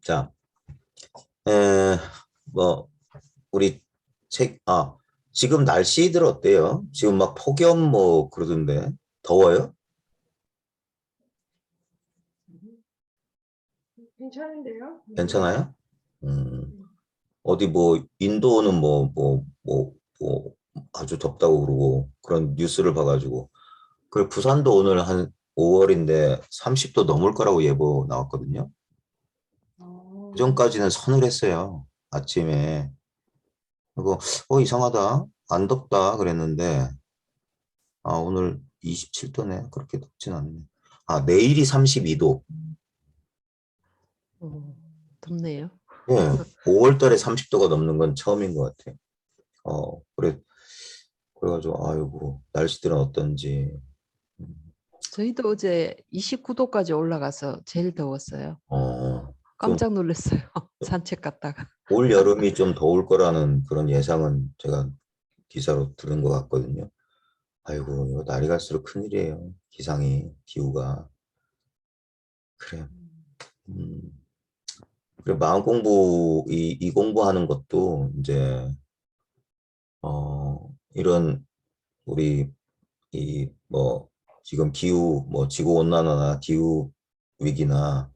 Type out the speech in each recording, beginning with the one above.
자, 에, 뭐 우리 지금 날씨들 어때요? 지금 막 폭염 뭐 그러던데 더워요? 괜찮은데요? 괜찮아요? 어디 뭐 인도는 뭐 아주 덥다고 그러고 그런 뉴스를 봐가지고 그리고 부산도 오늘 한 5월인데 30도 넘을 거라고 예보 나왔거든요. 그전까지는 서늘했어요. 아침에. 그리고 이상하다. 안 덥다 그랬는데 오늘 27도네. 그렇게 덥진 않네. 내일이 32도. 덥네요. 예. 5월 달에 30도가 넘는 건 처음인 것 같아요. 그래가지고 아이고 날씨들은 어떤지. 저희도 어제 29도까지 올라가서 제일 더웠어요. 좀 깜짝 놀랐어요. 산책 갔다가. 올 여름이 좀 더울 거라는 그런 예상은 제가 기사로 들은 것 같거든요. 아이고, 이거 날이 갈수록 큰일이에요. 기후가. 그래. 음, 그래, 마음 공부, 이 공부하는 것도 이제, 이런, 우리, 지금 지구 온난화나 기후 위기나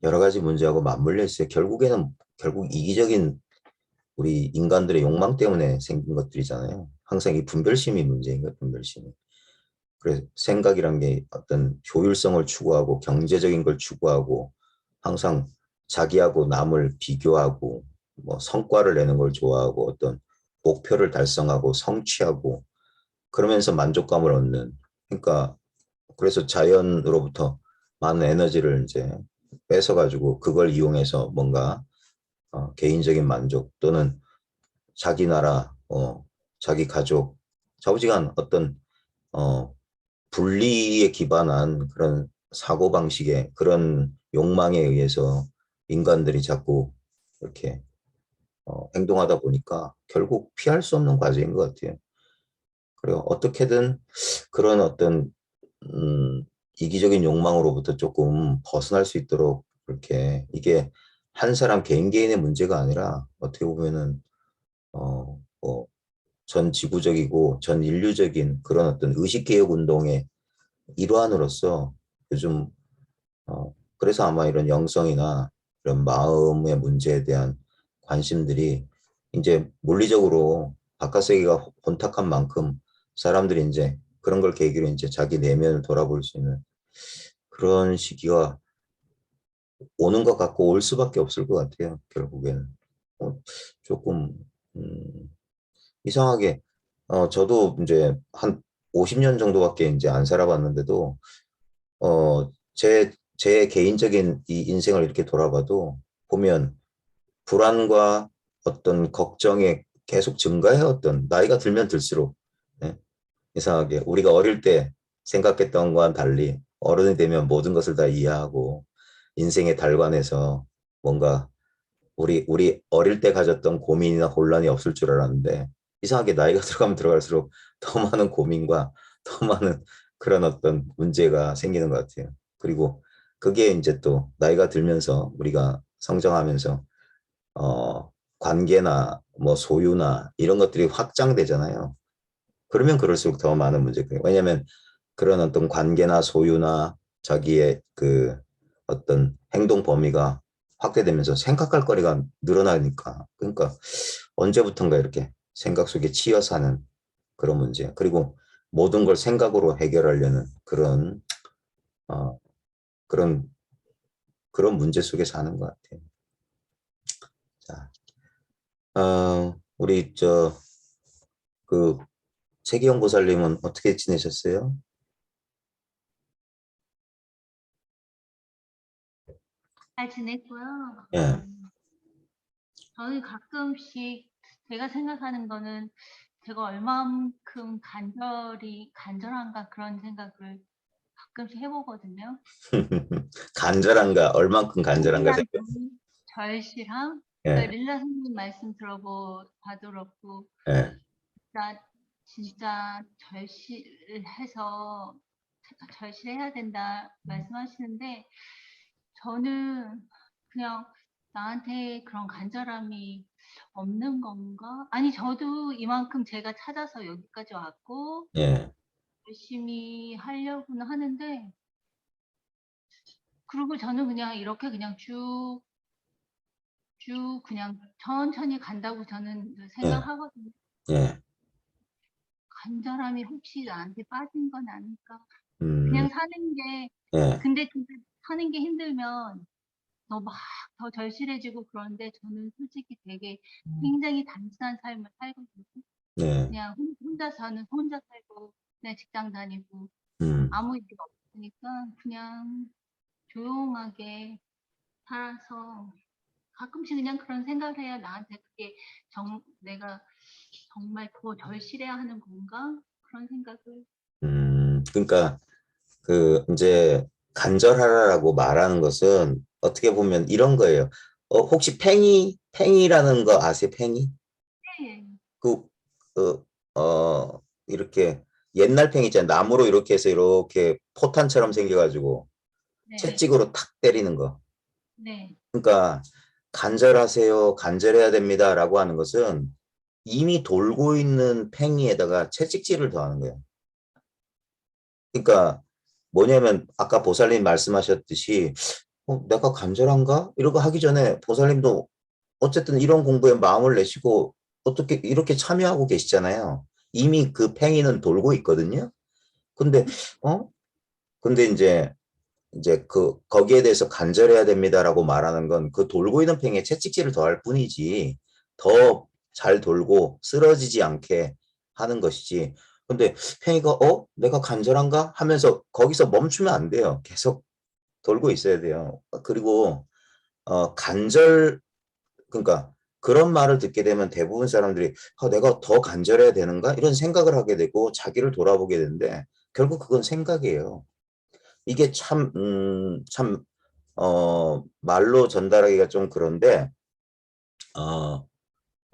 여러 가지 문제하고 맞물려 있어요. 결국 이기적인 우리 인간들의 욕망 때문에 생긴 것들이잖아요. 항상 이 분별심이 문제인 거예요, 분별심이. 그래서 생각이란 게 어떤 효율성을 추구하고 경제적인 걸 추구하고 항상 자기하고 남을 비교하고 뭐 성과를 내는 걸 좋아하고 어떤 목표를 달성하고 성취하고 그러면서 만족감을 얻는 그러니까 그래서 자연으로부터 많은 에너지를 이제 뺏어가지고 그걸 이용해서 뭔가 개인적인 만족 또는 자기 나라, 자기 가족, 좌우지간 어떤 분리에 기반한 그런 사고방식의 그런 욕망에 의해서 인간들이 자꾸 이렇게 행동하다 보니까 결국 피할 수 없는 과제인 것 같아요. 그리고 어떻게든 그런 어떤 음, 이기적인 욕망으로부터 조금 벗어날 수 있도록 그렇게 이게 한 사람 개인의 문제가 아니라 어떻게 보면은 뭐 전 지구적이고 전 인류적인 그런 어떤 의식개혁 운동의 일환으로서 요즘 그래서 아마 이런 영성이나 이런 마음의 문제에 대한 관심들이 이제 물리적으로 바깥 세계가 혼탁한 만큼 사람들이 이제 그런 걸 계기로 이제 자기 내면을 돌아볼 수 있는 그런 시기가 오는 것 같고 올 수밖에 없을 것 같아요. 결국에는 조금 이상하게 저도 이제 한 50년 정도밖에 이제 안 살아봤는데도 제 개인적인 이 인생을 이렇게 돌아봐도 보면 불안과 어떤 걱정에 계속 증가해왔던 나이가 들면 들수록 예, 이상하게 우리가 어릴 때 생각했던 것과는 달리 어른이 되면 모든 것을 다 이해하고 인생의 달관에서 뭔가 우리 어릴 때 가졌던 고민이나 혼란이 없을 줄 알았는데 이상하게 나이가 들어가면 들어갈수록 더 많은 고민과 더 많은 그런 어떤 문제가 생기는 것 같아요. 그리고 그게 이제 또 나이가 들면서 우리가 성장하면서 관계나 뭐 소유나 이런 것들이 확장되잖아요. 그러면 그럴수록 더 많은 문제가 왜냐하면 그런 어떤 관계나 소유나 자기의 그 어떤 행동 범위가 확대되면서 생각할 거리가 늘어나니까 그러니까 언제부턴가 이렇게 생각 속에 치여 사는 그런 문제 그리고 모든 걸 생각으로 해결하려는 어, 그런 그런 문제 속에 사는 것 같아요. 자, 우리 그 최기영 보살님은 어떻게 지내셨어요? 잘 지냈고요. 예. 저는 가끔씩 제가 생각하는 거는 제가 얼만큼 간절한가 그런 생각을 가끔씩 해보거든요. 간절한가 얼만큼 간절한가 절실한 생각. 절실함. 예. 릴라 선생님 말씀 봐도 그렇고 예. 진짜 절실해서 절실해야 된다 말씀하시는데 저는 그냥 나한테 그런 간절함이 없는 건가? 아니 저도 이만큼 제가 찾아서 여기까지 왔고 예, 열심히 하려고는 하는데 그리고 저는 그냥 이렇게 그냥 쭉 그냥 천천히 간다고 저는 예, 생각하거든요. 예, 간절함이 혹시 나한테 빠진 건 아닐까? 음, 그냥 사는 게 예, 근데 진짜 사는 게 힘들면 더 절실해지고 그런데 저는 솔직히 되게 굉장히 단순한 삶을 살거든요. 예, 그냥 혼자 사는 혼자 살고 그냥 직장 다니고 음, 아무 일이 없으니까 그냥 조용하게 살아서 가끔씩 그냥 그런 생각을 해요. 나한테 그게 내가 정말 더 절실해야 하는 건가? 그런 생각을. 그러니까 그 이제 간절하라고 말하는 것은 어떻게 보면 이런 거예요. 혹시 팽이라는 거 아세요? 팽이? 네, 그, 이렇게 옛날 팽이 있잖아요. 나무로 이렇게 해서 이렇게 포탄처럼 생겨가지고 네, 채찍으로 탁 때리는 거. 네, 그러니까 간절하세요, 간절해야 됩니다라고 하는 것은 이미 돌고 있는 팽이에다가 채찍질을 더하는 거예요. 그러니까 뭐냐면 아까 보살님 말씀하셨듯이 내가 간절한가? 이러고 하기 전에 보살님도 어쨌든 이런 공부에 마음을 내시고 어떻게 이렇게 참여하고 계시잖아요. 이미 그 팽이는 돌고 있거든요. 근데 어? 근데 이제 거기에 대해서 간절해야 됩니다라고 말하는 건 그 돌고 있는 팽이에 채찍질을 더할 뿐이지 더 잘 돌고 쓰러지지 않게 하는 것이지. 근데 팽이가 내가 간절한가 하면서 거기서 멈추면 안 돼요. 계속 돌고 있어야 돼요. 그리고 간절 그러니까 그런 말을 듣게 되면 대부분 사람들이 내가 더 간절해야 되는가 이런 생각을 하게 되고 자기를 돌아보게 되는데 결국 그건 생각이에요. 이게 참 말로 전달하기가 좀 그런데, 어,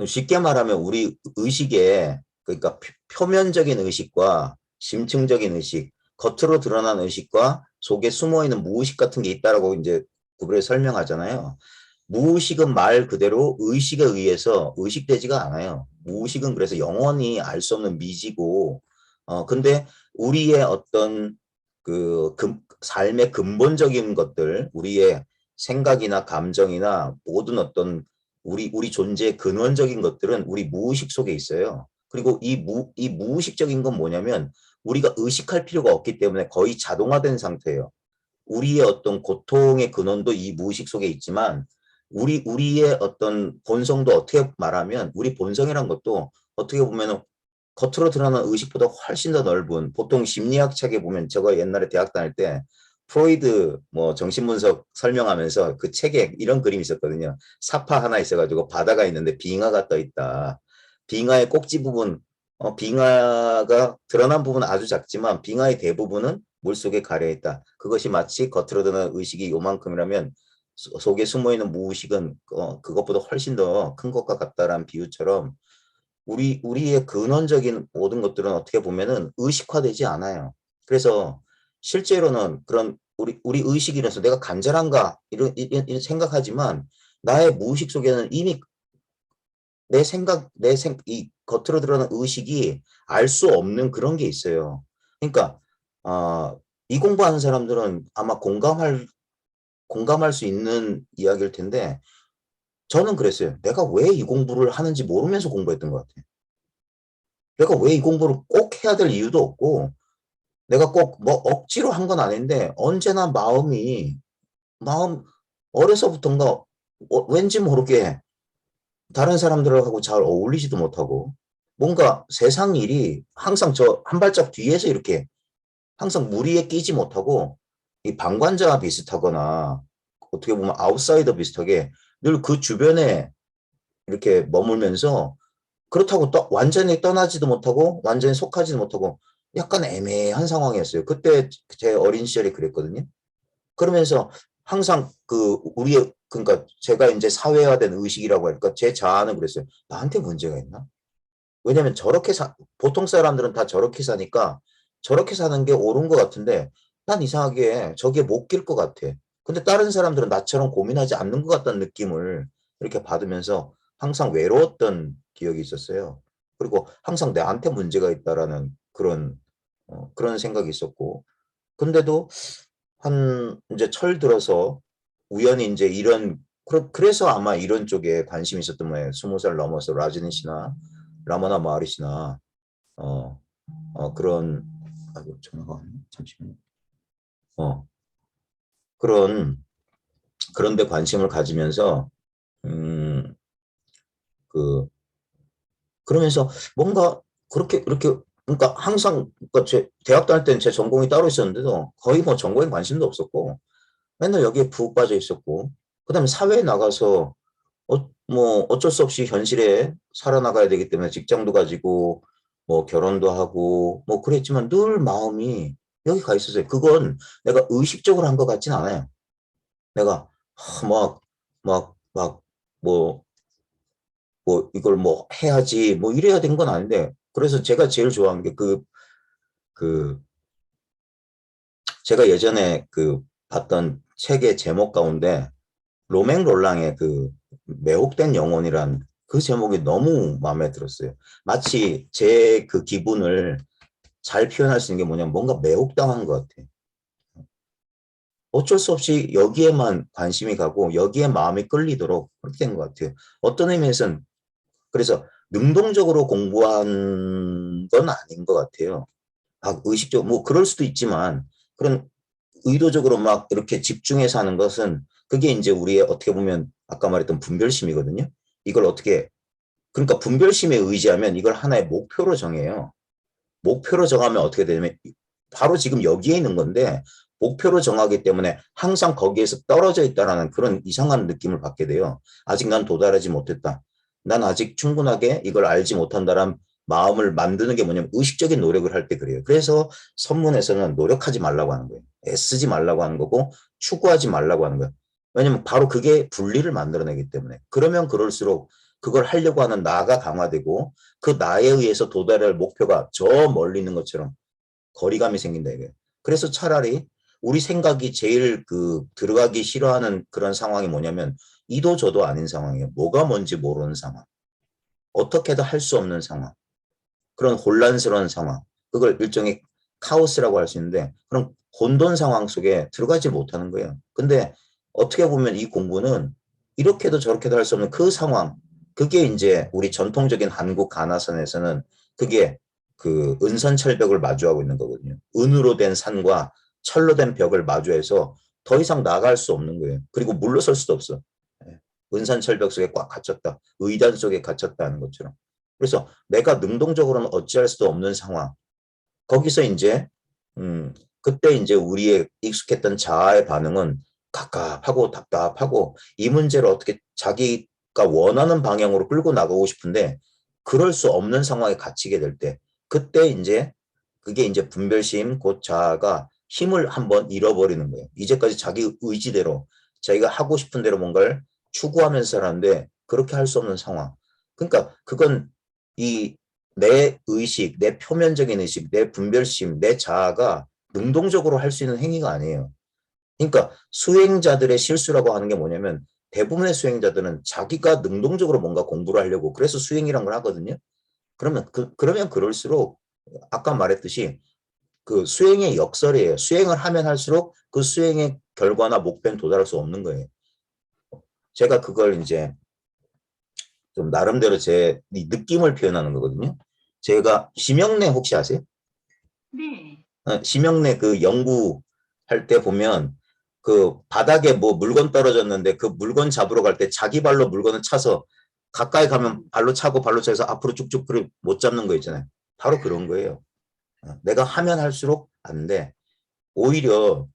쉽게 말하면 우리 의식에, 그러니까 표면적인 의식과 심층적인 의식, 겉으로 드러난 의식과 속에 숨어 있는 무의식 같은 게 있다라고 이제 구별해 설명하잖아요. 무의식은 말 그대로 의식에 의해서 의식되지가 않아요. 무의식은 그래서 영원히 알 수 없는 미지고, 근데 우리의 어떤 삶의 근본적인 것들, 우리의 생각이나 감정이나 모든 어떤 우리 존재의 근원적인 것들은 우리 무의식 속에 있어요. 그리고 이 무의식적인 건 뭐냐면 우리가 의식할 필요가 없기 때문에 거의 자동화된 상태예요. 우리의 어떤 고통의 근원도 이 무의식 속에 있지만 우리의 어떤 본성도 어떻게 말하면 우리 본성이란 것도 어떻게 보면 겉으로 드러나는 의식보다 훨씬 더 넓은 보통 심리학 책에 보면 제가 옛날에 대학 다닐 때 프로이드 뭐 정신분석 설명하면서 그 책에 이런 그림이 있었거든요. 사파 하나 있어가지고 바다가 있는데 빙하가 떠 있다. 빙하의 꼭지 부분, 빙하가 드러난 부분은 아주 작지만 빙하의 대부분은 물속에 가려 있다. 그것이 마치 겉으로 드러나는 의식이 요만큼이라면 속에 숨어 있는 무의식은 그것보다 훨씬 더 큰 것과 같다라는 비유처럼 우리의 근원적인 모든 것들은 어떻게 보면은 의식화되지 않아요. 그래서 실제로는 그런 우리 의식이라서 내가 간절한가 이런 생각하지만 나의 무의식 속에는 이미 이 겉으로 드러나는 의식이 알 수 없는 그런 게 있어요. 그러니까 이 공부하는 사람들은 아마 공감할 수 있는 이야기일 텐데 저는 그랬어요. 내가 왜 이 공부를 하는지 모르면서 공부했던 것 같아요. 내가 왜 이 공부를 꼭 해야 될 이유도 없고 내가 꼭 뭐 억지로 한 건 아닌데 언제나 마음 어려서부터인가 왠지 모르게 다른 사람들하고 잘 어울리지도 못하고 뭔가 세상 일이 항상 저 한 발짝 뒤에서 이렇게 항상 무리에 끼지 못하고 이 방관자와 비슷하거나 어떻게 보면 아웃사이더 비슷하게 늘 그 주변에 이렇게 머물면서 그렇다고 완전히 떠나지도 못하고 완전히 속하지도 못하고 약간 애매한 상황이었어요. 그때 제 어린 시절이 그랬거든요. 그러면서 항상 그러니까 제가 이제 사회화된 의식이라고 할까 제 자아는 그랬어요. 나한테 문제가 있나? 왜냐면 보통 사람들은 다 저렇게 사니까 저렇게 사는 게 옳은 것 같은데 난 이상하게 저게 못 낄 것 같아. 근데 다른 사람들은 나처럼 고민하지 않는 것 같다는 느낌을 이렇게 받으면서 항상 외로웠던 기억이 있었어요. 그리고 항상 내한테 문제가 있다라는 그런 생각이 있었고, 근데도 한 이제 철 들어서 우연히 이제 그래서 아마 이런 쪽에 관심이 있었던 거예요. 20살 넘어서 라즈니 씨나 라모나 마하리시나 어, 그런 아이고 전화가 왔네. 잠시만요. 어, 그런 데 관심을 가지면서 음, 그 그러면서 뭔가 그렇게 그러니까 항상 그러니까 제 대학 다닐 때는 제 전공이 따로 있었는데도 거의 뭐 전공에 관심도 없었고 맨날 여기에 푹 빠져 있었고 그다음에 사회에 나가서 뭐 어쩔 수 없이 현실에 살아나가야 되기 때문에 직장도 가지고 뭐 결혼도 하고 뭐 그랬지만 늘 마음이 여기 가 있었어요. 그건 내가 의식적으로 한 것 같진 않아요. 내가 막뭐 이걸 뭐 해야지 뭐 이래야 된 건 아닌데 그래서 제가 제일 좋아하는 게 그 제가 예전에 봤던 책의 제목 가운데 로맹 롤랑의 매혹된 영혼이란 그 제목이 너무 마음에 들었어요. 마치 제 그 기분을 잘 표현할 수 있는 게 뭐냐면 뭔가 매혹당한 것 같아요. 어쩔 수 없이 여기에만 관심이 가고 여기에 마음이 끌리도록 그렇게 된 것 같아요. 어떤 의미에서는 그래서 능동적으로 공부한 건 아닌 것 같아요. 의식적으로 뭐 그럴 수도 있지만 그런 의도적으로 막 이렇게 집중해서 하는 것은 그게 이제 우리의 어떻게 보면 아까 말했던 분별심이거든요. 이걸 어떻게 그러니까 분별심에 의지하면 이걸 하나의 목표로 정해요. 목표로 정하면 어떻게 되냐면 바로 지금 여기에 있는 건데 목표로 정하기 때문에 항상 거기에서 떨어져 있다라는 그런 이상한 느낌을 받게 돼요. 아직 난 도달하지 못했다. 난 아직 충분하게 이걸 알지 못한다란 마음을 만드는 게 뭐냐면 의식적인 노력을 할 때 그래요. 그래서 선문에서는 노력하지 말라고 하는 거예요. 애쓰지 말라고 하는 거고 추구하지 말라고 하는 거예요. 왜냐면 바로 그게 분리를 만들어내기 때문에. 그러면 그럴수록 그걸 하려고 하는 나가 강화되고 그 나에 의해서 도달할 목표가 저 멀리 있는 것처럼 거리감이 생긴다 이거예요. 그래서 차라리 우리 생각이 제일 들어가기 싫어하는 그런 상황이 뭐냐면 이도 저도 아닌 상황이에요. 뭐가 뭔지 모르는 상황. 어떻게도 할 수 없는 상황. 그런 혼란스러운 상황. 그걸 일종의 카오스라고 할 수 있는데 그런 혼돈 상황 속에 들어가지 못하는 거예요. 근데 어떻게 보면 이 공부는 이렇게도 저렇게도 할 수 없는 그 상황. 그게 이제 우리 전통적인 한국 가나선에서는 그게 은선철벽을 마주하고 있는 거거든요. 은으로 된 산과 철로 된 벽을 마주해서 더 이상 나갈 수 없는 거예요. 그리고 물러설 수도 없어. 은산철벽 속에 꽉 갇혔다. 의단 속에 갇혔다는 것처럼. 그래서 내가 능동적으로는 어찌할 수도 없는 상황. 거기서 이제 그때 이제 우리의 익숙했던 자아의 반응은 갑갑하고 답답하고 이 문제를 어떻게 자기가 원하는 방향으로 끌고 나가고 싶은데 그럴 수 없는 상황에 갇히게 될 때 그때 이제 그게 이제 분별심 곧 자아가 힘을 한번 잃어버리는 거예요. 이제까지 자기 의지대로 자기가 하고 싶은 대로 뭔가를 추구하면서 살았는데 그렇게 할 수 없는 상황. 그러니까 그건 내 의식, 내 표면적인 의식, 내 분별심, 내 자아가 능동적으로 할 수 있는 행위가 아니에요. 그러니까 수행자들의 실수라고 하는 게 뭐냐면 대부분의 수행자들은 자기가 능동적으로 뭔가 공부를 하려고 그래서 수행이란 걸 하거든요. 그러면 그럴수록 아까 말했듯이 수행의 역설이에요. 수행을 하면 할수록 그 수행의 결과나 목표는 도달할 수 없는 거예요. 제가 그걸 이제 좀 나름대로 제 느낌을 표현하는 거거든요. 제가 심영래 혹시 아세요? 네. 심영래 연구할 때 보면 바닥에 뭐 물건 떨어졌는데 그 물건 잡으러 갈 때 자기 발로 물건을 차서 가까이 가면 발로 차고 발로 차서 앞으로 쭉쭉 못 잡는 거 있잖아요. 바로 그런 거예요. 내가 하면 할수록 안 돼. 오히려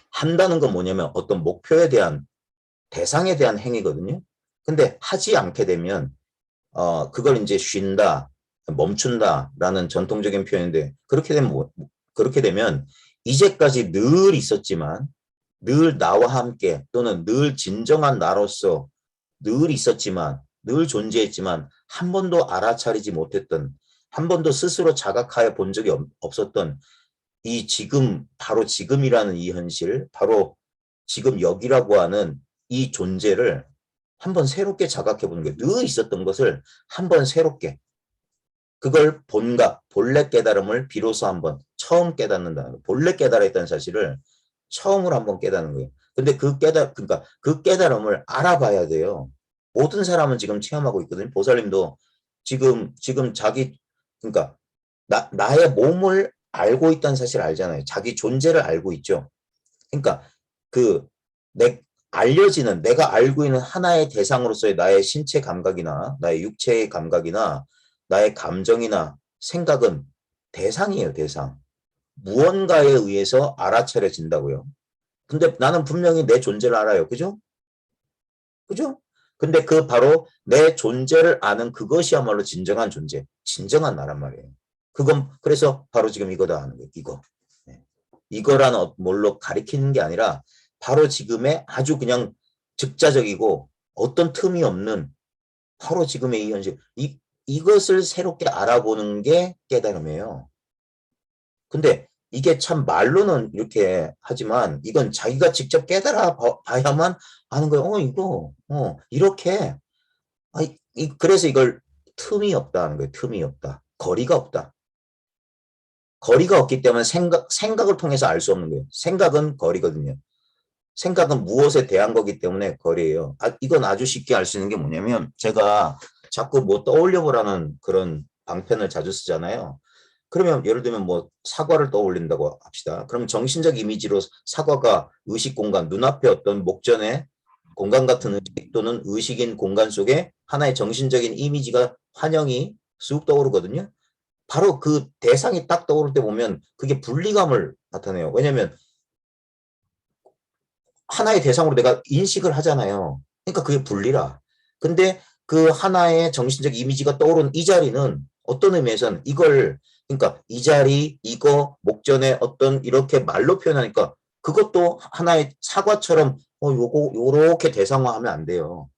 한다는 건 뭐냐면 어떤 목표에 대한 대상에 대한 행위거든요. 근데 하지 않게 되면 그걸 이제 쉰다, 멈춘다라는 전통적인 표현인데 그렇게 되면 이제까지 늘 있었지만 늘 나와 함께 또는 늘 진정한 나로서 늘 있었지만 늘 존재했지만 한 번도 알아차리지 못했던 한 번도 스스로 자각하여 본 적이 없었던 이 지금, 바로 지금이라는 이 현실, 바로 지금 여기라고 하는 이 존재를 한번 새롭게 자각해 보는 거예요. 늘 있었던 것을 한번 새롭게. 그걸 본각, 본래 깨달음을 비로소 한번 처음 깨닫는다는 거예요. 본래 깨달았다는 사실을 처음으로 한번 깨닫는 거예요. 근데 그러니까 그 깨달음을 알아봐야 돼요. 모든 사람은 지금 체험하고 있거든요. 보살님도 지금 자기, 그러니까 나의 몸을 알고 있다는 사실을 알잖아요. 자기 존재를 알고 있죠. 그러니까 알려지는, 내가 알고 있는 하나의 대상으로서의 나의 신체 감각이나 나의 육체의 감각이나 나의 감정이나 생각은 대상이에요, 대상. 무언가에 의해서 알아차려진다고요. 근데 나는 분명히 내 존재를 알아요. 그죠? 그죠? 근데 그 바로 내 존재를 아는 그것이야말로 진정한 존재, 진정한 나란 말이에요. 그건 그래서 바로 지금 이거다 하는 거예요. 이거. 이거라는 뭘로 가리키는 게 아니라 바로 지금의 아주 그냥 즉자적이고 어떤 틈이 없는 바로 지금의 이 현실. 이것을 새롭게 알아보는 게 깨달음이에요. 근데 이게 참 말로는 이렇게 하지만 이건 자기가 직접 깨달아 봐야만 아는 거예요. 이렇게. 그래서 이걸 틈이 없다는 거예요. 틈이 없다. 거리가 없다. 거리가 없기 때문에 생각을 통해서 알 수 없는 거예요. 생각은 거리거든요. 생각은 무엇에 대한 거기 때문에 거리예요. 이건 아주 쉽게 알 수 있는 게 뭐냐면 제가 자꾸 뭐 떠올려 보라는 그런 방편을 자주 쓰잖아요. 그러면 예를 들면 뭐 사과를 떠올린다고 합시다. 그럼 정신적 이미지로 사과가 의식 공간, 눈앞에 어떤 목전의 공간 같은 의식 또는 의식인 공간 속에 하나의 정신적인 이미지가 환영이 쑥 떠오르거든요. 바로 그 대상이 딱 떠오를 때 보면 그게 분리감을 나타내요. 왜냐하면 하나의 대상으로 내가 인식을 하잖아요. 그러니까 그게 분리라. 근데 그 하나의 정신적 이미지가 떠오른 이 자리는 어떤 의미에서는 이걸, 그러니까 이 자리, 이거, 목전에 어떤 이렇게 말로 표현하니까 그것도 하나의 사과처럼 요렇게 대상화하면 안 돼요.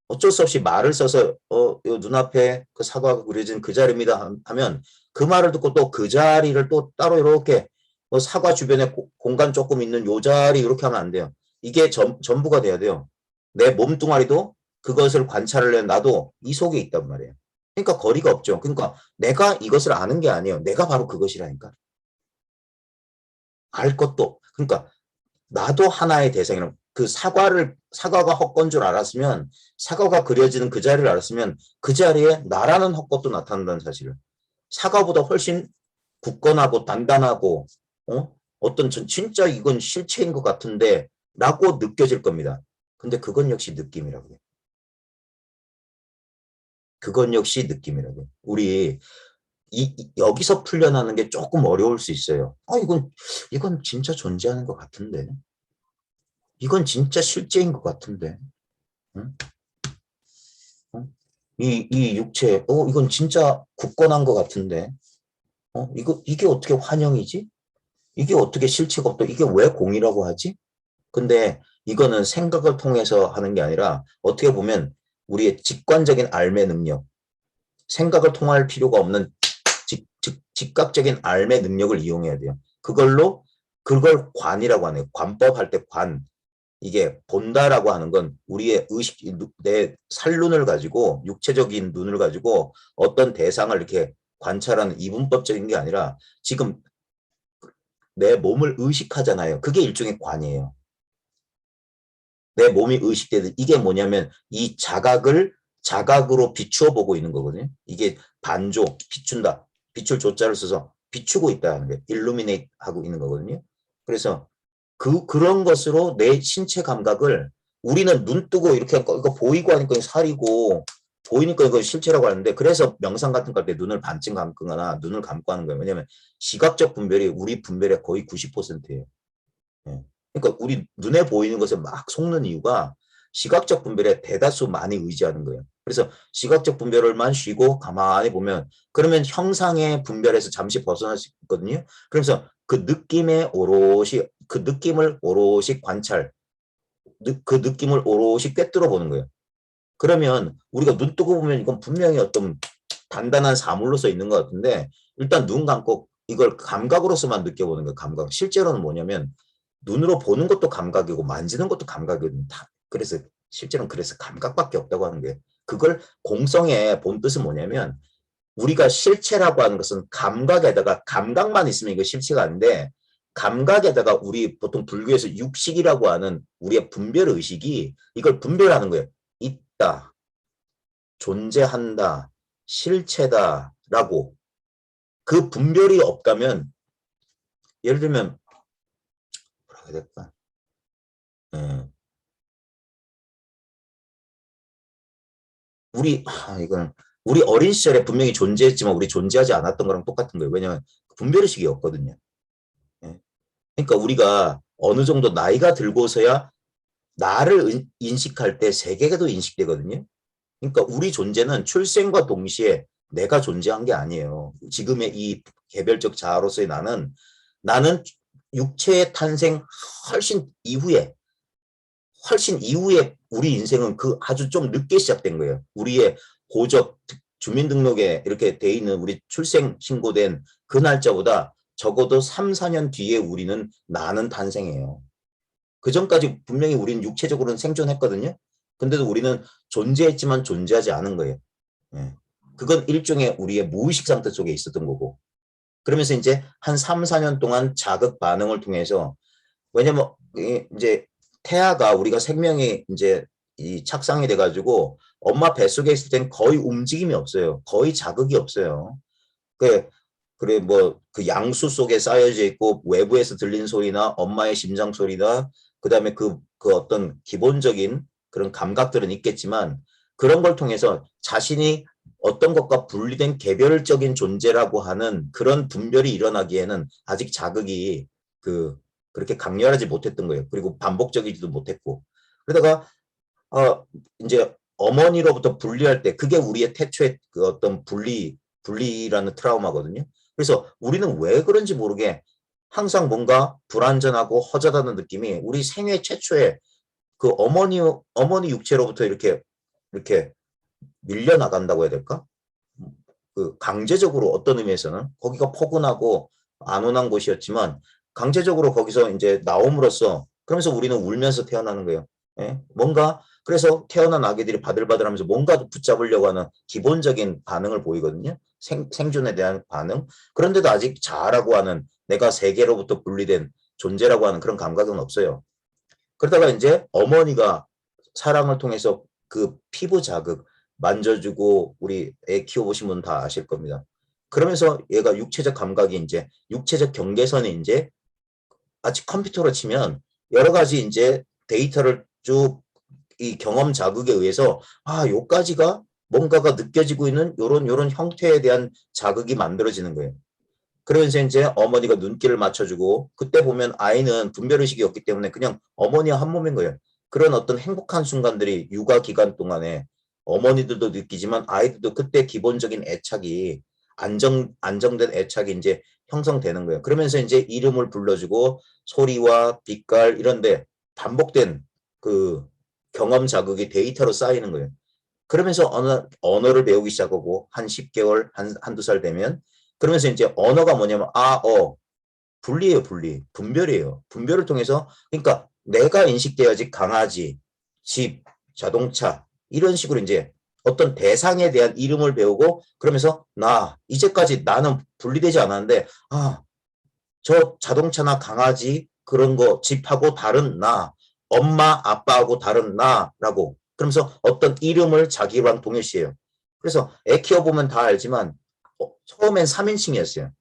어쩔 수 없이 말을 써서 요 눈앞에 그 사과가 그려진 그 자리입니다 하면 그 말을 듣고 또 그 자리를 또 따로 이렇게 사과 주변에 공간 조금 있는 요 자리 이렇게 하면 안 돼요. 이게 전부가 돼야 돼요. 내 몸뚱아리도 그것을 관찰을 해 나도 이 속에 있단 말이에요. 그러니까 거리가 없죠. 그러니까 내가 이것을 아는 게 아니에요. 내가 바로 그것이라니까. 알 것도. 그러니까 나도 하나의 대상이라고. 그 사과가 헛건 줄 알았으면 사과가 그려지는 그 자리를 알았으면 그 자리에 나라는 헛것도 나타난다는 사실을. 사과보다 훨씬 굳건하고 단단하고 어떤 진짜 이건 실체인 것 같은데 라고 느껴질 겁니다. 근데 그건 역시 느낌이라고요. 그건 역시 느낌이라고요. 우리 여기서 풀려나는 게 조금 어려울 수 있어요. 이건 진짜 존재하는 것 같은데. 이건 진짜 실제인 것 같은데. 응? 이 육체, 이건 진짜 굳건한 것 같은데. 이게 어떻게 환영이지? 이게 어떻게 실체가 없다? 이게 왜 공이라고 하지? 근데 이거는 생각을 통해서 하는 게 아니라 어떻게 보면 우리의 직관적인 알매 능력, 생각을 통할 필요가 없는 직각적인 알매 능력을 이용해야 돼요. 그걸 관이라고 하네요. 관법 할 때 관. 이게 본다라고 하는 건 우리의 의식, 내 살눈을 가지고 육체적인 눈을 가지고 어떤 대상을 이렇게 관찰하는 이분법적인 게 아니라 지금 내 몸을 의식하잖아요. 그게 일종의 관이에요. 내 몸이 의식되듯 이게 뭐냐면 이 자각으로 비추어 보고 있는 거거든요. 이게 반조, 비춘다. 비출 조자를 써서 비추고 있다는 게 일루미네이트 하고 있는 거거든요. 그래서 그런 것으로 내 신체 감각을 우리는 눈 뜨고 이렇게 이거 보이고 하니까 살이고 보이니까 이거 실체라고 하는데 그래서 명상 같은 거 할 때 눈을 반쯤 감거나 눈을 감고 하는 거예요. 왜냐하면 시각적 분별이 우리 분별의 거의 90%예요. 예. 그러니까 우리 눈에 보이는 것을 막 속는 이유가 시각적 분별에 대다수 많이 의지하는 거예요. 그래서 시각적 분별을만 쉬고 가만히 보면 그러면 형상의 분별에서 잠시 벗어날 수 있거든요. 그래서 그 느낌을 오롯이 관찰, 그 느낌을 오롯이 꿰뚫어 보는 거예요. 그러면 우리가 눈 뜨고 보면 이건 분명히 어떤 단단한 사물로서 있는 것 같은데 일단 눈 감고 이걸 감각으로서만 느껴보는 거예요. 감각. 실제로는 뭐냐면 눈으로 보는 것도 감각이고 만지는 것도 감각이거든요. 그래서 실제로는 그래서 감각밖에 없다고 하는 거예요. 그걸 공성의 본 뜻은 뭐냐면 우리가 실체라고 하는 것은 감각에다가 감각만 있으면 이거 실체가 아닌데 감각에다가 우리 보통 불교에서 육식이라고 하는 우리의 분별 의식이 이걸 분별하는 거예요. 있다, 존재한다, 실체다라고. 그 분별이 없다면 예를 들면 뭐라고 해야 될까? 이건 우리 어린 시절에 분명히 존재했지만 우리 존재하지 않았던 거랑 똑같은 거예요. 왜냐하면 분별의식이 없거든요. 예. 그러니까 우리가 어느 정도 나이가 들고서야 나를 인식할 때 세계가도 인식되거든요. 그러니까 우리 존재는 출생과 동시에 내가 존재한 게 아니에요. 지금의 이 개별적 자아로서의 나는 육체의 탄생 훨씬 이후에 우리 인생은 그 아주 좀 늦게 시작된 거예요. 우리의 호적, 주민등록에 이렇게 돼 있는 우리 출생 신고된 그 날짜보다 적어도 3, 4년 뒤에 우리는 나는 탄생해요. 그 전까지 분명히 우리는 육체적으로는 생존했거든요. 근데도 우리는 존재했지만 존재하지 않은 거예요. 예. 그건 일종의 우리의 무의식 상태 속에 있었던 거고. 그러면서 이제 한 3, 4년 동안 자극 반응을 통해서 왜냐면 이제 태아가 우리가 생명이 이제 이 착상이 돼가지고 엄마 뱃속에 있을 땐 거의 움직임이 없어요. 거의 자극이 없어요. 그래 뭐 그 양수 속에 쌓여져 있고 외부에서 들리는 소리나 엄마의 심장 소리나 그다음에 그 어떤 기본적인 그런 감각들은 있겠지만 그런 걸 통해서 자신이 어떤 것과 분리된 개별적인 존재라고 하는 그런 분별이 일어나기에는 아직 자극이 그렇게 강렬하지 못했던 거예요. 그리고 반복적이지도 못했고 그러다가 이제 어머니로부터 분리할 때 그게 우리의 태초의 그 어떤 분리라는 트라우마거든요. 그래서 우리는 왜 그런지 모르게 항상 뭔가 불완전하고 허전하다는 느낌이 우리 생애 최초에 그 어머니 육체로부터 이렇게 밀려나간다고 해야 될까? 그 강제적으로 어떤 의미에서는 거기가 포근하고 안온한 곳이었지만 강제적으로 거기서 이제 나옴으로써 그러면서 우리는 울면서 태어나는 거예요. 예? 뭔가 그래서 태어난 아기들이 바들바들하면서 뭔가 붙잡으려고 하는 기본적인 반응을 보이거든요. 생존에 대한 반응. 그런데도 아직 자아라고 하는 내가 세계로부터 분리된 존재라고 하는 그런 감각은 없어요. 그러다가 이제 어머니가 사랑을 통해서 그 피부 자극 만져주고 우리 애 키워보신 분 다 아실 겁니다. 그러면서 얘가 육체적 감각이 이제 육체적 경계선이 이제 아직 컴퓨터로 치면 여러 가지 이제 데이터를 쭉 이 경험 자극에 의해서 요까지가 뭔가가 느껴지고 있는 요런 형태에 대한 자극이 만들어지는 거예요. 그러면서 이제 어머니가 눈길을 맞춰주고 그때 보면 아이는 분별의식이 없기 때문에 그냥 어머니와 한 몸인 거예요. 그런 어떤 행복한 순간들이 육아 기간 동안에 어머니들도 느끼지만 아이들도 그때 기본적인 애착이 안정된 애착이 이제 형성되는 거예요. 그러면서 이제 이름을 불러주고 소리와 빛깔 이런데 반복된 그 경험 자극이 데이터로 쌓이는 거예요. 그러면서 언어를 배우기 시작하고 한 10개월, 한두 살 되면 그러면서 이제 언어가 뭐냐면 분리예요, 분리. 분별이에요. 분별을 통해서 그러니까 내가 인식돼야지 강아지, 집, 자동차 이런 식으로 이제 어떤 대상에 대한 이름을 배우고 그러면서 이제까지 나는 분리되지 않았는데 저 자동차나 강아지 그런 거 집하고 다른 엄마 아빠하고 다른 나라고 그러면서 어떤 이름을 자기랑 동일시해요. 그래서 애 키워보면 다 알지만 처음엔 3인칭이었어요.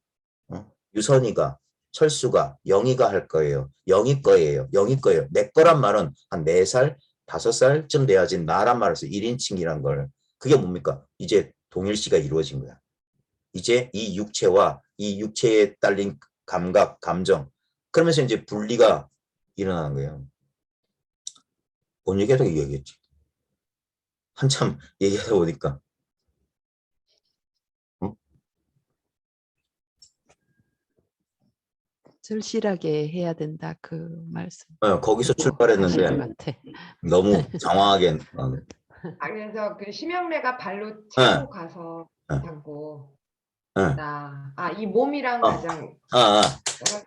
유선이가 철수가 영희가 할 거예요. 영희 거예요. 영희 거예요. 내 거란 말은 한 4살 5살쯤 돼야지 나란 말을 써요. 1인칭이란 걸. 그게 뭡니까? 이제 동일시가 이루어진 거야. 이제 이 육체와 이 육체에 딸린 감각, 감정 그러면서 이제 분리가 일어나는 거예요. 뭔 얘기하다가 이 얘기했지? 한참 얘기하다 보니까 절실하게 해야 된다 그 말씀 거기서 듣고 하신 것 출발했는데 같아. 너무 장황하게 그래서 그 심형래가 발로 응, 차고 가서 응, 자꾸 응. 이 몸이랑 어, 가장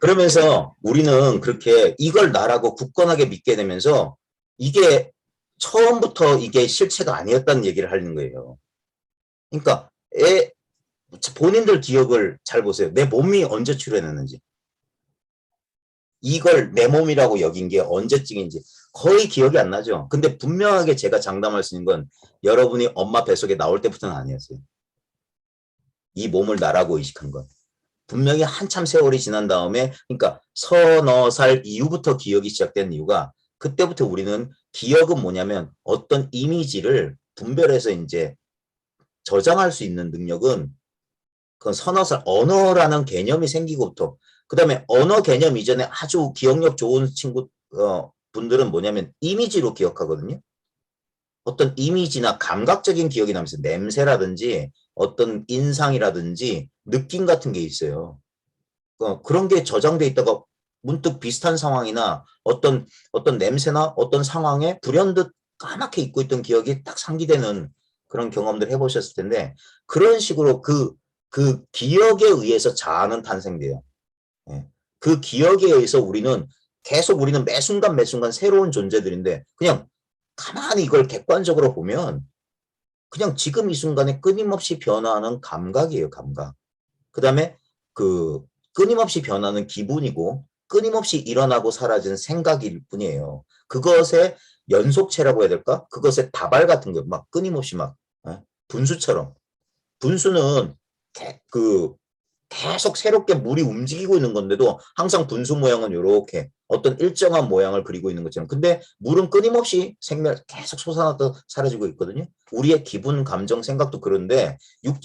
그러면서 우리는 그렇게 이걸 나라고 굳건하게 믿게 되면서 이게 처음부터 이게 실체가 아니었다는 얘기를 하는 거예요. 그러니까 본인들 기억을 잘 보세요. 내 몸이 언제 출현했는지. 이걸 내 몸이라고 여긴 게 언제쯤인지 거의 기억이 안 나죠. 근데 분명하게 제가 장담할 수 있는 건 여러분이 엄마 뱃속에 나올 때부터는 아니었어요. 이 몸을 나라고 의식한 건. 분명히 한참 세월이 지난 다음에, 그러니까 서너 살 이후부터 기억이 시작된 이유가 그때부터 우리는 기억은 뭐냐면 어떤 이미지를 분별해서 이제 저장할 수 있는 능력은 그건 서너 살 언어라는 개념이 생기고부터, 그 다음에 언어 개념 이전에 아주 기억력 좋은 분들은 뭐냐면 이미지로 기억하거든요. 어떤 이미지나 감각적인 기억이 나면서 냄새라든지 어떤 인상이라든지 느낌 같은 게 있어요. 그런 게 저장돼 있다가 문득 비슷한 상황이나 어떤 냄새나 어떤 상황에 불현듯 까맣게 잊고 있던 기억이 딱 상기되는 그런 경험들 해보셨을 텐데, 그런 식으로 그 기억에 의해서 자아는 탄생돼요. 예. 그 기억에 의해서 우리는 매 순간 매 순간 새로운 존재들인데, 그냥 가만히 이걸 객관적으로 보면 그냥 지금 이 순간에 끊임없이 변화하는 감각이에요, 감각. 그 다음에 그 끊임없이 변하는 기분이고 끊임없이 일어나고 사라지는 생각일 뿐이에요. 그것의 연속체라고 해야 될까? 그것의 다발 같은 거 막 끊임없이 막 분수처럼. 분수는 계속 새롭게 물이 움직이고 있는 건데도 항상 분수 모양은 이렇게 어떤 일정한 모양을 그리고 있는 것처럼. 근데 물은 끊임없이 계속 솟아났다 사라지고 있거든요. 우리의 기분, 감정, 생각도 그런데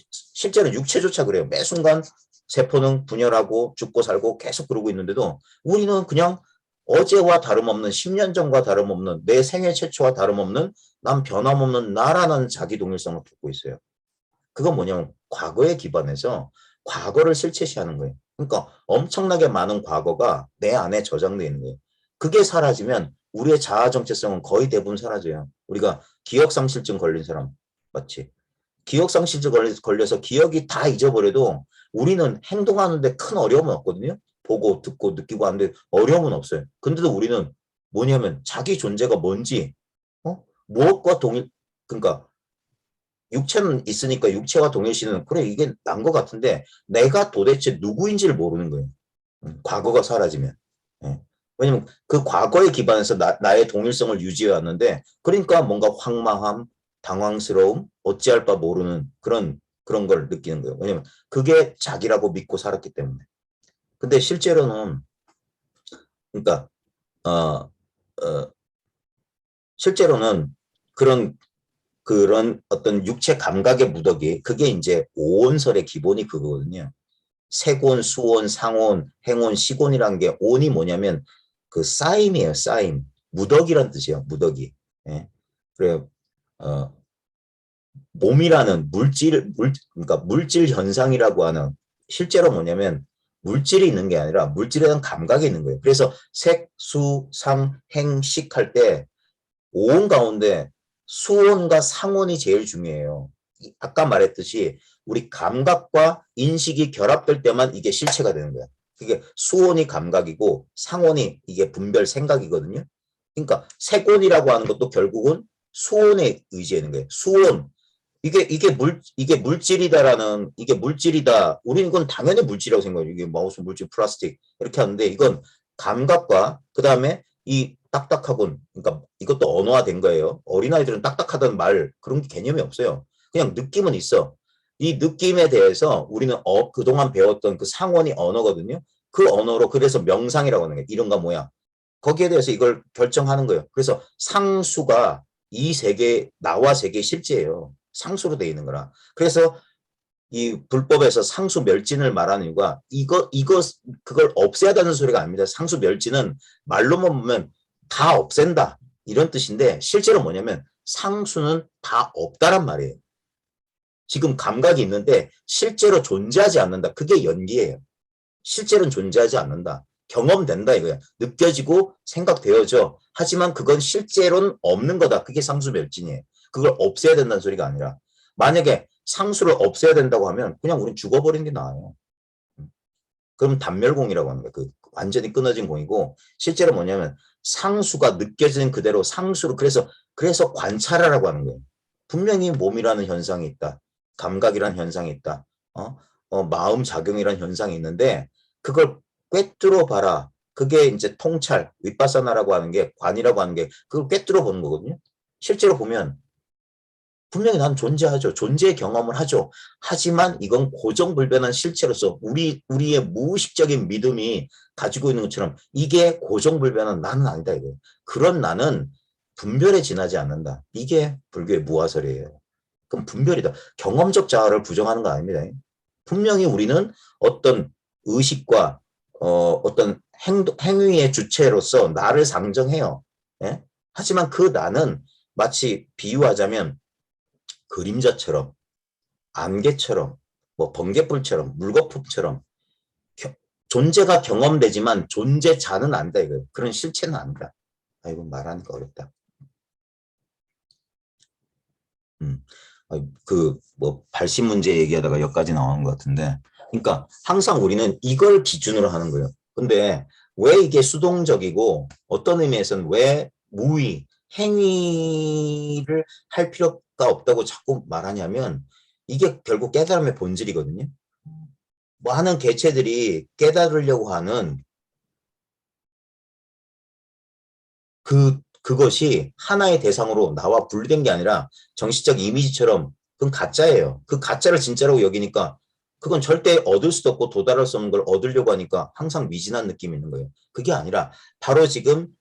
실제로 육체조차 그래요. 매 순간 세포는 분열하고 죽고 살고 계속 그러고 있는데도 우리는 그냥 어제와 다름없는 10년 전과 다름없는 내 생애 최초와 다름없는 난 변함없는 나라는 자기 동일성을 갖고 있어요. 그건 뭐냐면 과거에 기반해서 과거를 실체시하는 거예요. 그러니까 엄청나게 많은 과거가 내 안에 저장되어 있는 거예요. 그게 사라지면 우리의 자아 정체성은 거의 대부분 사라져요. 우리가 기억상실증 걸린 사람 맞지? 기억상실증 걸려서 기억이 다 잊어버려도 우리는 행동하는데 큰 어려움은 없거든요. 보고 듣고 느끼고 하는데 어려움은 없어요. 근데도 우리는 뭐냐면 자기 존재가 뭔지 무엇과 그러니까 육체는 있으니까 육체와 동일시는 그래 이게 난 것 같은데 내가 도대체 누구인지를 모르는 거예요. 과거가 사라지면. 예. 왜냐면 그 과거에 기반해서 나의 동일성을 유지해 왔는데 그러니까 뭔가 황망함, 당황스러움, 어찌할 바 모르는 그런 걸 느끼는 거예요. 왜냐면 그게 자기라고 믿고 살았기 때문에. 근데 실제로는 그러니까 어, 실제로는 그런 어떤 육체 감각의 무더기, 그게 이제 오온설의 기본이 그거거든요. 세곤, 수온, 상온, 행온, 시곤이란 게 온이 뭐냐면 그 쌓임이에요, 쌓임. 무더기란 뜻이에요, 무더기. 예. 그래요. 몸이라는 그러니까 물질 현상이라고 하는 실제로 뭐냐면 물질이 있는 게 아니라 물질에 대한 감각이 있는 거예요. 그래서 색, 수, 상, 행, 식 할 때 오온 가운데 수온과 상온이 제일 중요해요. 아까 말했듯이 우리 감각과 인식이 결합될 때만 이게 실체가 되는 거야. 그게 수온이 감각이고 상온이 이게 분별 생각이거든요. 그러니까 색온이라고 하는 것도 결국은 수온에 의지하는 거예요. 수온. 이게 물질이다라는, 이게 물질이다. 우리는 이건 당연히 물질이라고 생각해요. 이게 무슨 물질, 플라스틱. 이렇게 하는데 이건 감각과 그 다음에 이 딱딱하군. 그러니까 이것도 언어화된 거예요. 어린아이들은 딱딱하다는 말 그런 개념이 없어요. 그냥 느낌은 있어. 이 느낌에 대해서 우리는 그동안 배웠던 그 상원이 언어거든요. 그 언어로 그래서 명상이라고 하는 거예요. 이름과 모양. 거기에 대해서 이걸 결정하는 거예요. 그래서 상수가 이 세계, 나와 세계 실제예요. 상수로 되어 있는 거라. 그래서 이 불법에서 상수 멸진을 말하는 이유가 그걸 없애야 되는 소리가 아닙니다. 상수 멸진은 말로만 보면 다 없앤다 이런 뜻인데 실제로 뭐냐면 상수는 다 없다란 말이에요. 지금 감각이 있는데 실제로 존재하지 않는다. 그게 연기예요. 실제로는 존재하지 않는다. 경험된다 이거야. 느껴지고 생각되어져. 하지만 그건 실제로는 없는 거다. 그게 상수멸진이에요. 그걸 없애야 된다는 소리가 아니라 만약에 상수를 없애야 된다고 하면 그냥 우린 죽어버리는 게 나아요. 그럼 단멸공이라고 하는 거예요. 그 완전히 끊어진 공이고 실제로 뭐냐면 상수가 느껴지는 그대로 상수로 그래서 관찰하라고 하는 거예요. 분명히 몸이라는 현상이 있다. 감각이라는 현상이 있다. 마음 작용이라는 현상이 있는데 그걸 꿰뚫어 봐라. 그게 이제 통찰, 윗바사나라고 하는 게 관이라고 하는 게 그걸 꿰뚫어 보는 거거든요. 실제로 보면 분명히 난 존재하죠. 존재의 경험을 하죠. 하지만 이건 고정불변한 실체로서 우리의 무의식적인 믿음이 가지고 있는 것처럼 이게 고정불변한 나는 아니다 이거예요. 그런 나는 분별에 지나지 않는다. 이게 불교의 무화설이에요. 그럼 분별이다. 경험적 자아를 부정하는 거 아닙니다. 분명히 우리는 어떤 의식과 어떤 행위의 주체로서 나를 상정해요. 예? 하지만 그 나는 마치 비유하자면 그림자처럼 안개처럼 뭐 번개불처럼 물거품처럼 존재가 경험되지만 존재자는 아니다 이거예요. 그런 실체는 아니다. 이거 말하니까 어렵다. 그 뭐 발신 문제 얘기하다가 여기까지 나오는 것 같은데, 그러니까 항상 우리는 이걸 기준으로 하는 거예요. 근데 왜 이게 수동적이고 어떤 의미에서는 왜 무의 행위를 할 필요가 없다고 자꾸 말하냐면 이게 결국 깨달음의 본질이거든요. 뭐 하는 개체들이 깨달으려고 하는 그것이 하나의 대상으로 나와 분리된 게 아니라 정신적 이미지처럼 그건 가짜예요. 그 가짜를 진짜라고 여기니까 그건 절대 얻을 수도 없고 도달할 수 없는 걸 얻으려고 하니까 항상 미진한 느낌이 있는 거예요. 그게 아니라 바로 지금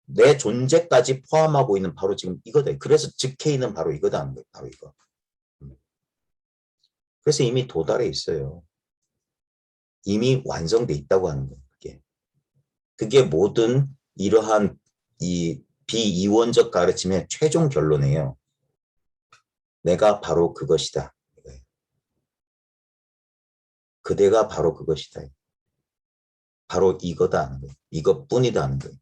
내 존재까지 포함하고 있는 바로 지금 이거다. 그래서 즉해있는 바로 이거다 하는 거예요. 바로 이거. 그래서 이미 도달해 있어요. 이미 완성돼 있다고 하는 거예요. 그게 모든 이러한 이 비이원적 가르침의 최종 결론이에요. 내가 바로 그것이다. 그대가 바로 그것이다. 바로 이거다 하는 거예요. 이것뿐이다 하는 거예요.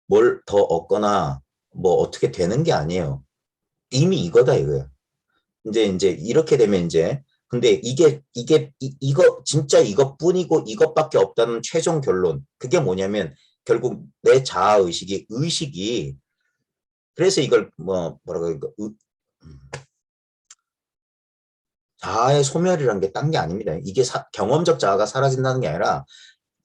뭘 더 얻거나 뭐 어떻게 되는 게 아니에요. 이미 이거다 이거예요. 이제 이렇게 되면 이제 근데 이거 진짜 이것뿐이고 이것밖에 없다는 최종 결론. 그게 뭐냐면 결국 내 자아 의식이 그래서 이걸 뭐라고 할까 자아의 소멸이라는 게 딴 게 아닙니다. 이게 경험적 자아가 사라진다는 게 아니라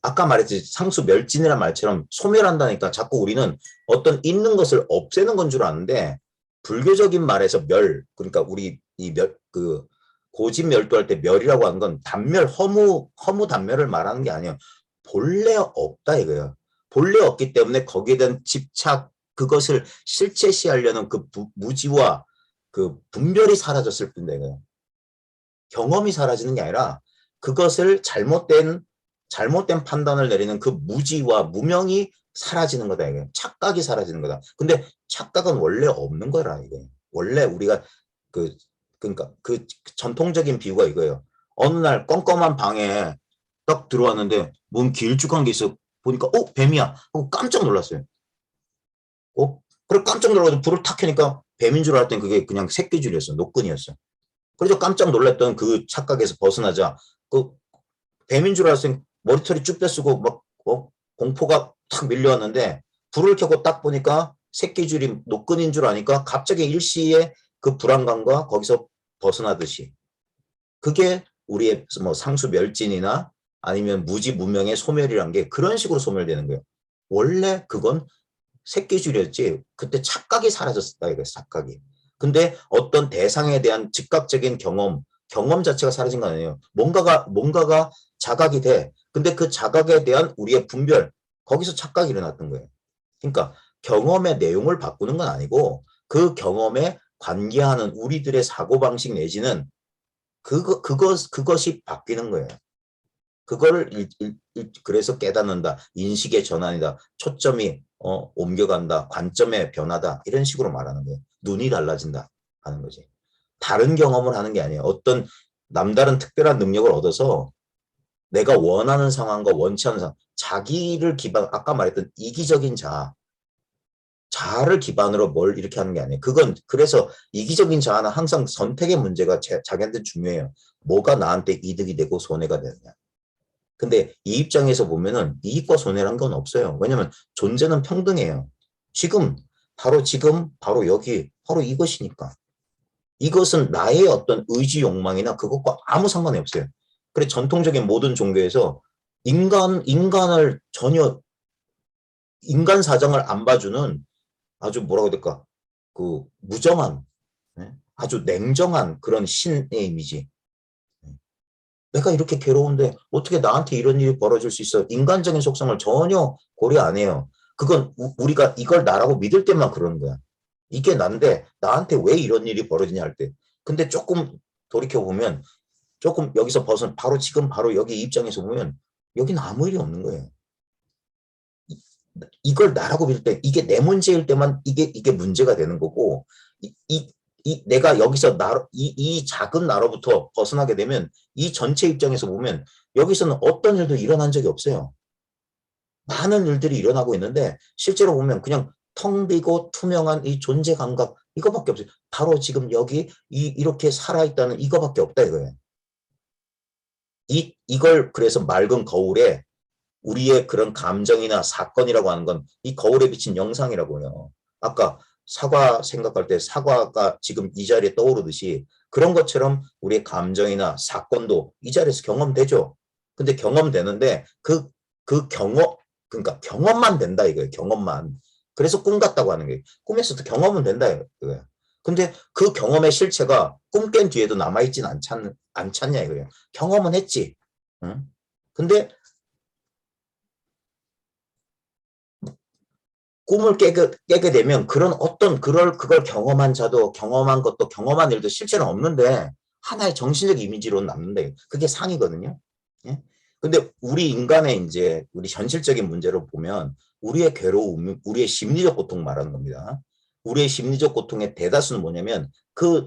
아까 말했지 상수 멸진이라는 말처럼 소멸한다니까 자꾸 우리는 어떤 있는 것을 없애는 건 줄 아는데 불교적인 말에서 그러니까 우리 그 고집 멸도할 때 멸이라고 하는 건 단멸 허무 단멸을 말하는 게 아니에요. 본래 없다 이거예요. 본래 없기 때문에 거기에 대한 집착 그것을 실체시하려는 그 무지와 그 분별이 사라졌을 뿐이다 이거예요. 경험이 사라지는 게 아니라 그것을 잘못된 판단을 내리는 그 무지와 무명이 사라지는 거다 이게 착각이 사라지는 거다. 근데 착각은 원래 없는 거라 이게 원래 우리가 그러니까 그 전통적인 비유가 이거예요. 어느 날 껌껌한 방에 딱 들어왔는데 문 길쭉한 게 있어 보니까 뱀이야 하고 깜짝 놀랐어요. 그래 깜짝 놀라서 불을 탁 켜니까 뱀인 줄 알았더니 그게 그냥 새끼줄이었어. 노끈이었어. 그래서 깜짝 놀랐던 그 착각에서 벗어나자 그 뱀인 줄 알았으니 머리털이 쭉 뺏고 막 공포가 탁 밀려왔는데 불을 켜고 딱 보니까 새끼줄이 노끈인 줄 아니까 갑자기 일시에 그 불안감과 거기서 벗어나듯이 그게 우리의 뭐 상수 멸진이나 아니면 무지무명의 소멸이란 게 그런 식으로 소멸되는 거예요. 원래 그건 새끼줄이었지 그때 착각이 사라졌다 이거예요. 착각이. 근데 어떤 대상에 대한 즉각적인 경험 자체가 사라진 거 아니에요. 뭔가가 자각이 돼. 근데 그 자각에 대한 우리의 분별, 거기서 착각이 일어났던 거예요. 그러니까 경험의 내용을 바꾸는 건 아니고 그 경험에 관계하는 우리들의 사고방식 내지는 그것이 바뀌는 거예요. 그걸 그래서 깨닫는다. 인식의 전환이다. 초점이 옮겨간다. 관점의 변화다. 이런 식으로 말하는 거예요. 눈이 달라진다 하는 거지. 다른 경험을 하는 게 아니에요. 어떤 남다른 특별한 능력을 얻어서 내가 원하는 상황과 원치 않는 상황, 자기를 아까 말했던 이기적인 자아, 자아를 기반으로 뭘 이렇게 하는 게 아니에요. 그건 그래서 이기적인 자아는 항상 선택의 문제가 자기한테 중요해요. 뭐가 나한테 이득이 되고 손해가 되느냐. 근데 이 입장에서 보면은 이익과 손해란 건 없어요. 왜냐면 존재는 평등해요. 지금, 바로 여기, 바로 이것이니까. 이것은 나의 어떤 의지 욕망이나 그것과 아무 상관이 없어요. 그래, 전통적인 모든 종교에서 인간을 전혀, 인간 사정을 안 봐주는 아주 뭐라고 해야 될까? 그 무정한, 아주 냉정한 그런 신의 이미지. 내가 이렇게 괴로운데 어떻게 나한테 이런 일이 벌어질 수 있어? 인간적인 속성을 전혀 고려 안 해요. 그건 우리가 이걸 나라고 믿을 때만 그러는 거야. 이게 난데 나한테 왜 이런 일이 벌어지냐 할 때. 근데 조금 돌이켜보면 조금 여기서 벗은 지금 바로 여기 입장에서 보면 여기는 아무 일이 없는 거예요. 이걸 나라고 믿을 때 이게 내 문제일 때만 이게 문제가 되는 거고 내가 여기서 이 작은 나로부터 벗어나게 되면 이 전체 입장에서 보면 여기서는 어떤 일도 일어난 적이 없어요. 많은 일들이 일어나고 있는데 실제로 보면 그냥 텅 비고 투명한 이 존재 감각 이거밖에 없어요. 바로 지금 여기 이렇게 살아있다는 이거밖에 없다 이거예요. 이걸 그래서 맑은 거울에 우리의 그런 감정이나 사건이라고 하는 건 이 거울에 비친 영상이라고 해요. 아까 사과 생각할 때 사과가 지금 이 자리에 떠오르듯이 그런 것처럼 우리의 감정이나 사건도 이 자리에서 경험되죠. 근데 경험되는데 그 그러니까 경험만 된다 이거예요. 경험만. 그래서 꿈 같다고 하는 게 꿈에서도 경험은 된다 이거예요. 근데 그 경험의 실체가 꿈 깬 뒤에도 남아있진 않잖냐 이거예요. 경험은 했지. 응? 근데 꿈을 깨게 되면 그런 어떤 그걸 경험한 자도 경험한 것도 경험한 일도 실제는 없는데 하나의 정신적 이미지로 남는데 그게 상이거든요. 예? 근데 우리 인간의 이제 우리 현실적인 문제로 보면 우리의 괴로움, 우리의 심리적 고통 말하는 겁니다. 우리의 심리적 고통의 대다수는 뭐냐면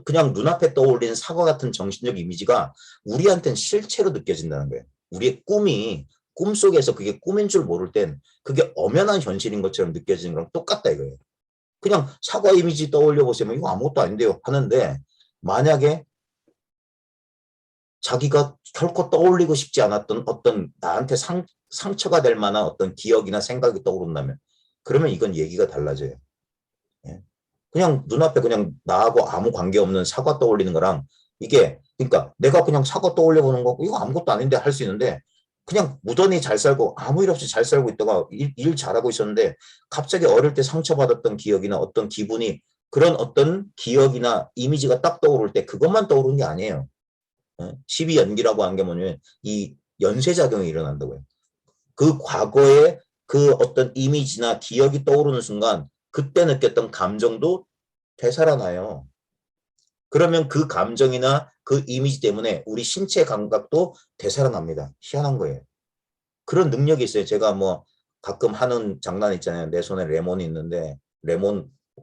그냥 눈앞에 떠올린 사과 같은 정신적 이미지가 우리한테는 실체로 느껴진다는 거예요. 우리의 꿈속에서 그게 꿈인 줄 모를 땐 그게 엄연한 현실인 것처럼 느껴지는 거랑 똑같다 이거예요. 그냥 사과 이미지 떠올려 보세요. 이거 아무것도 아닌데요. 하는데 만약에 자기가 결코 떠올리고 싶지 않았던 어떤 나한테 상처가 될 만한 어떤 기억이나 생각이 떠오른다면 그러면 이건 얘기가 달라져요. 예. 그냥 눈앞에 그냥 나하고 아무 관계없는 사과 떠올리는 거랑 이게 그러니까 내가 그냥 사과 떠올려 보는 거고 이거 아무것도 아닌데 할 수 있는데 그냥 무던히 잘 살고 아무 일 없이 잘 살고 있다가 일 잘하고 있었는데 갑자기 어릴 때 상처받았던 기억이나 어떤 기분이 그런 어떤 기억이나 이미지가 딱 떠오를 때 그것만 떠오르는 게 아니에요. 12연기라고 하는 게 뭐냐면 이 연쇄작용이 일어난다고요. 그 과거의 그 어떤 이미지나 기억이 떠오르는 순간 그때 느꼈던 감정도 되살아나요. 그러면 그 감정이나 그 이미지 때문에 우리 신체 감각도 되살아납니다. 희한한 거예요. 그런 능력이 있어요. 제가 뭐 가끔 하는 장난 있잖아요. 내 손에 레몬이 있는데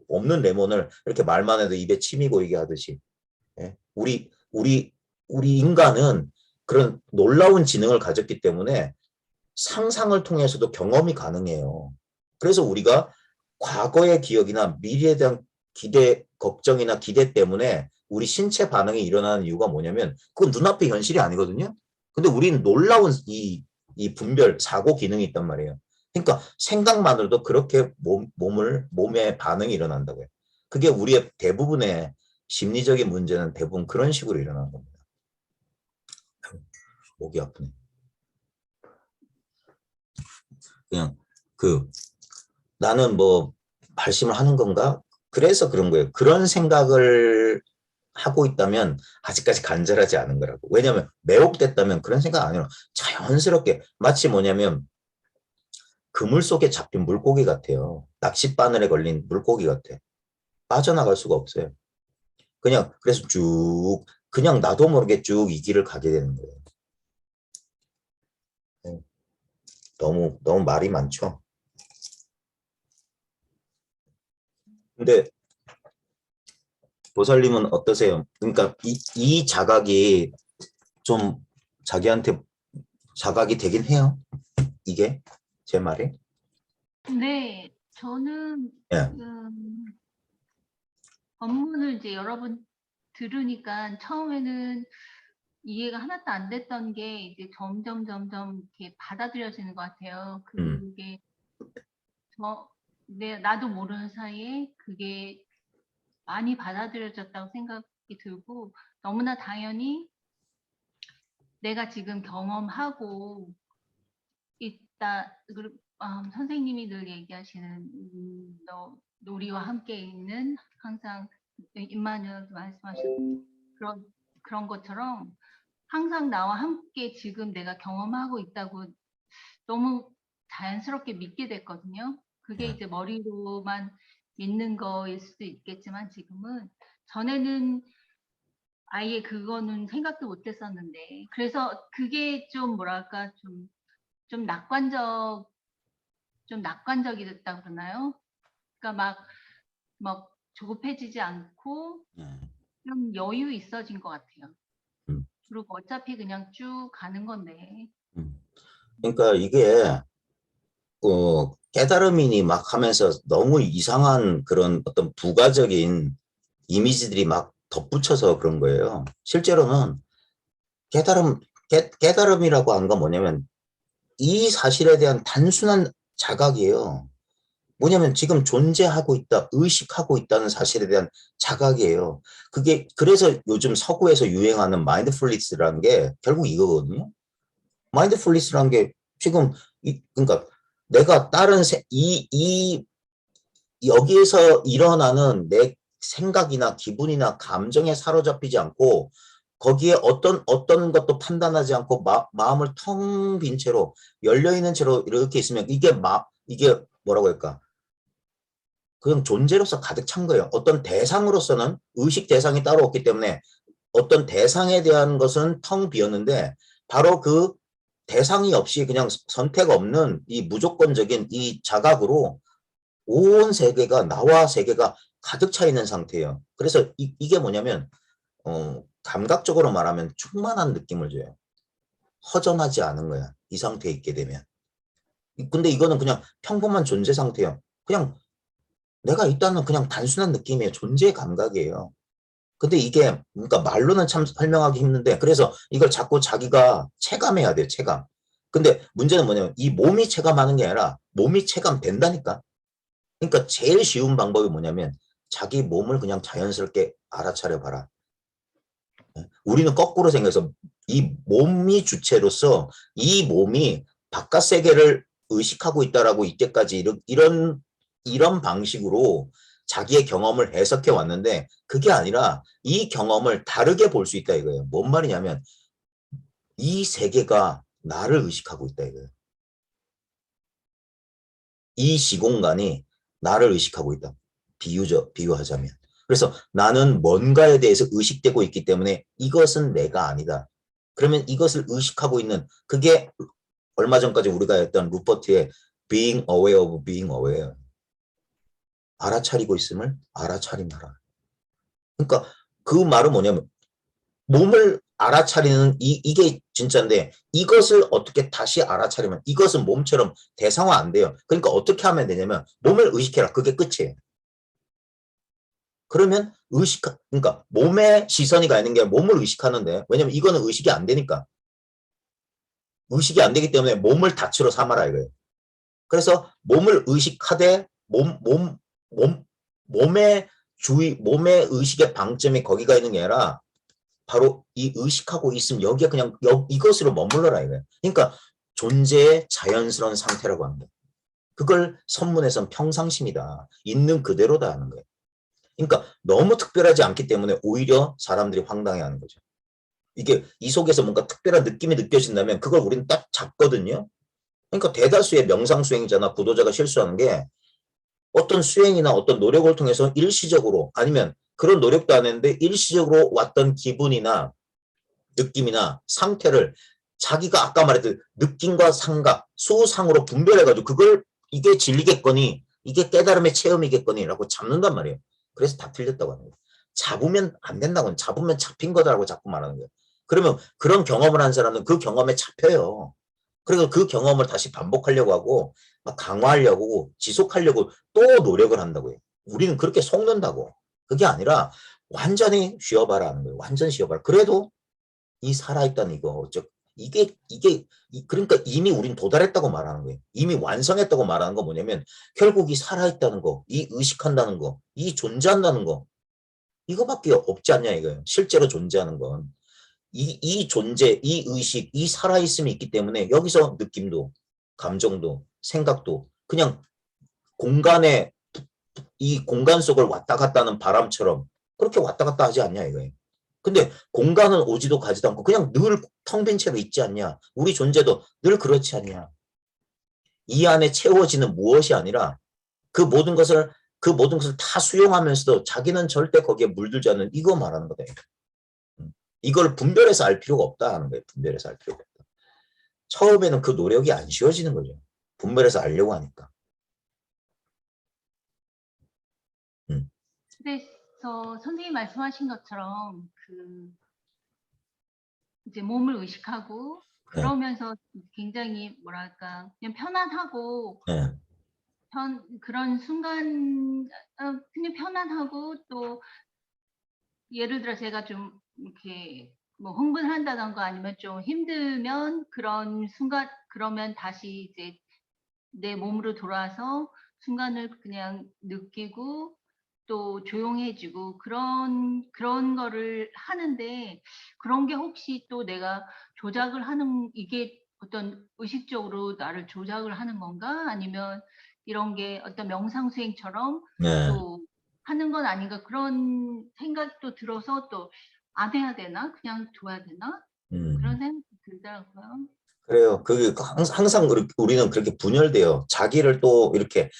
없는 레몬을 이렇게 말만 해도 입에 침이 고이게 하듯이. 예? 우리 인간은 그런 놀라운 지능을 가졌기 때문에 상상을 통해서도 경험이 가능해요. 그래서 우리가 과거의 기억이나 미래에 대한 걱정이나 기대 때문에 우리 신체 반응이 일어나는 이유가 뭐냐면 그건 눈앞의 현실이 아니거든요. 근데 우리는 놀라운 이 분별, 사고 기능이 있단 말이에요. 그러니까 생각만으로도 그렇게 몸에 반응이 일어난다고요. 그게 우리의 대부분의 심리적인 문제는 대부분 그런 식으로 일어나는 겁니다. 목이 아프네. 그냥 나는 뭐 발심을 하는 건가? 그래서 그런 거예요. 그런 생각을 하고 있다면 아직까지 간절하지 않은 거라고. 왜냐하면 매혹됐다면 그런 생각 안 해요. 자연스럽게 마치 뭐냐면 그물 속에 잡힌 물고기 같아요. 낚싯바늘에 걸린 물고기 같아. 빠져나갈 수가 없어요. 그래서 그냥 나도 모르게 쭉 이 길을 가게 되는 거예요. 너무 말이 많죠. 근데 보살님은 어떠세요? 그러니까 이 자각이 좀 자기한테 자각이 되긴 해요. 이게 제 말이? 네, 저는 예. 법문을 이제 여러 번 들으니까 처음에는 이해가 하나도 안 됐던 게 이제 점점 이렇게 받아들여지는 것 같아요. 그게 나도 모르는 사이에 그게 많이 받아들여졌다고 생각이 들고 너무나 당연히 내가 지금 경험하고 있다. 선생님이 늘 얘기하시는 우리와 함께 있는 항상 임마누엘 말씀하신 그런 것처럼 항상 나와 함께 지금 내가 경험하고 있다고 너무 자연스럽게 믿게 됐거든요. 그게 이제 머리로만 믿는 거일 수도 있겠지만 지금은 전에는 아예 그거는 생각도 못 했었는데 그래서 그게 좀 뭐랄까 좀 낙관적이 됐다고 그러나요? 그러니까 막 조급해지지 않고 좀 여유 있어진 것 같아요. 그리고 어차피 그냥 쭉 가는 건데. 그러니까 이게 깨달음이니 막 하면서 너무 이상한 그런 어떤 부가적인 이미지들이 막 덧붙여서 그런 거예요. 실제로는 깨달음이라고 하는 건 뭐냐면 이 사실에 대한 단순한 자각이에요. 뭐냐면 지금 존재하고 있다, 의식하고 있다는 사실에 대한 자각이에요. 그게 그래서 요즘 서구에서 유행하는 마인드풀니스라는 게 결국 이거거든요. 마인드풀니스라는 게 지금 그러니까 내가 다른 여기에서 일어나는 내 생각이나 기분이나 감정에 사로잡히지 않고 거기에 어떤 것도 판단하지 않고 마음을 텅 빈 채로 열려있는 채로 이렇게 있으면 이게 뭐라고 할까? 그냥 존재로서 가득 찬 거예요. 어떤 대상으로서는 의식 대상이 따로 없기 때문에 어떤 대상에 대한 것은 텅 비었는데 바로 그 대상이 없이 그냥 선택 없는 이 무조건적인 이 자각으로 온 세계가 나와 세계가 가득 차 있는 상태예요. 그래서 이게 뭐냐면 감각적으로 말하면 충만한 느낌을 줘요. 허전하지 않은 거야. 이 상태에 있게 되면. 근데 이거는 그냥 평범한 존재 상태예요. 그냥 내가 있다는 그냥 단순한 느낌이에요. 존재 감각이에요. 근데 이게 그러니까 말로는 참 설명하기 힘든데 그래서 이걸 자꾸 자기가 체감해야 돼요. 체감. 근데 문제는 뭐냐면 이 몸이 체감하는 게 아니라 몸이 체감된다니까. 그러니까 제일 쉬운 방법이 뭐냐면 자기 몸을 그냥 자연스럽게 알아차려 봐라. 우리는 거꾸로 생각해서 이 몸이 주체로서 이 몸이 바깥 세계를 의식하고 있다라고 이때까지 이런 방식으로 자기의 경험을 해석해 왔는데 그게 아니라 이 경험을 다르게 볼 수 있다 이거예요. 뭔 말이냐면 이 세계가 나를 의식하고 있다 이거예요. 이 시공간이 나를 의식하고 있다. 비유하자면. 그래서 나는 뭔가에 대해서 의식되고 있기 때문에 이것은 내가 아니다. 그러면 이것을 의식하고 있는 그게 얼마 전까지 우리가 했던 루퍼트의 being aware of being aware. 알아차리고 있음을 알아차림하라. 그러니까 그 말은 뭐냐면 몸을 알아차리는 이게 진짜인데 이것을 어떻게 다시 알아차리면 이것은 몸처럼 대상화 안 돼요. 그러니까 어떻게 하면 되냐면 몸을 의식해라. 그게 끝이에요. 그러면 그러니까 몸에 시선이 가 있는 게 몸을 의식하는데 왜냐면 이거는 의식이 안 되니까. 의식이 안 되기 때문에 몸을 다치로 삼아라 이거예요. 그래서 몸을 의식하되 몸의 의식의 방점이 거기가 있는 게 아니라 바로 이 의식하고 있으면 여기에 그냥 이것으로 머물러라 이거예요. 그러니까 존재의 자연스러운 상태라고 합니다. 그걸 선문에서는 평상심이다. 있는 그대로다 하는 거예요. 그러니까 너무 특별하지 않기 때문에 오히려 사람들이 황당해하는 거죠. 이게 이 속에서 뭔가 특별한 느낌이 느껴진다면 그걸 우리는 딱 잡거든요. 그러니까 대다수의 명상 수행자나 구도자가 실수하는 게 어떤 수행이나 어떤 노력을 통해서 일시적으로 아니면 그런 노력도 안 했는데 일시적으로 왔던 기분이나 느낌이나 상태를 자기가 아까 말했던 느낌과 상각, 수상으로 분별해가지고 그걸 이게 진리겠거니 이게 깨달음의 체험이겠거니라고 잡는단 말이에요. 그래서 다 틀렸다고 하는 거예요. 잡으면 안 된다고 잡으면 잡힌 거다라고 자꾸 말하는 거예요. 그러면 그런 경험을 한 사람은 그 경험에 잡혀요. 그리고 그 경험을 다시 반복하려고 하고 막 강화하려고 지속하려고 또 노력을 한다고요. 우리는 그렇게 속는다고. 그게 아니라 완전히 쉬어봐라 하는 거예요. 완전 쉬어봐라. 그래도 이 살아있다는 이거 그러니까 이미 우린 도달했다고 말하는 거예요. 이미 완성했다고 말하는 거 뭐냐면 결국 이 살아있다는 거, 이 의식한다는 거, 이 존재한다는 거 이거밖에 없지 않냐 이거예요. 실제로 존재하는 건. 이 존재, 이 의식, 이 살아있음이 있기 때문에 여기서 느낌도, 감정도, 생각도 그냥 공간에 이 공간 속을 왔다 갔다 하는 바람처럼 그렇게 왔다 갔다 하지 않냐 이거예요. 근데 공간은 오지도 가지도 않고 그냥 늘 텅 빈 채로 있지 않냐. 우리 존재도 늘 그렇지 않냐. 이 안에 채워지는 무엇이 아니라 그 모든 것을 다 수용하면서도 자기는 절대 거기에 물들지 않는 이거 말하는 거다. 이걸 분별해서 알 필요가 없다 하는 거예요. 분별해서 알 필요가 없다. 처음에는 그 노력이 안 쉬워지는 거죠. 분별해서 알려고 하니까. 그래서 선생님 말씀하신 것처럼 이제 몸을 의식하고 그러면서 굉장히 뭐랄까 그냥 편안하고 네. 그런 순간 그냥 편안하고 또 예를 들어 제가 좀 이렇게 뭐 흥분한다던가 아니면 좀 힘들면 그런 순간 그러면 다시 이제 내 몸으로 돌아와서 순간을 그냥 느끼고 또 조용해지고 그런 거를 하는데 그런 게 혹시 또 내가 조작을 하는 이게 어떤 의식적으로 나를 조작을 하는 건가 아니면 이런 게 어떤 명상 수행처럼 네. 또 하는 건 아닌가 그런 생각도 들어서 또 안 해야 되나 그냥 둬야 되나 그런 생각이 들더라고요. 그래요. 그게 항상 우리는 그렇게 분열돼요. 자기를 또 이렇게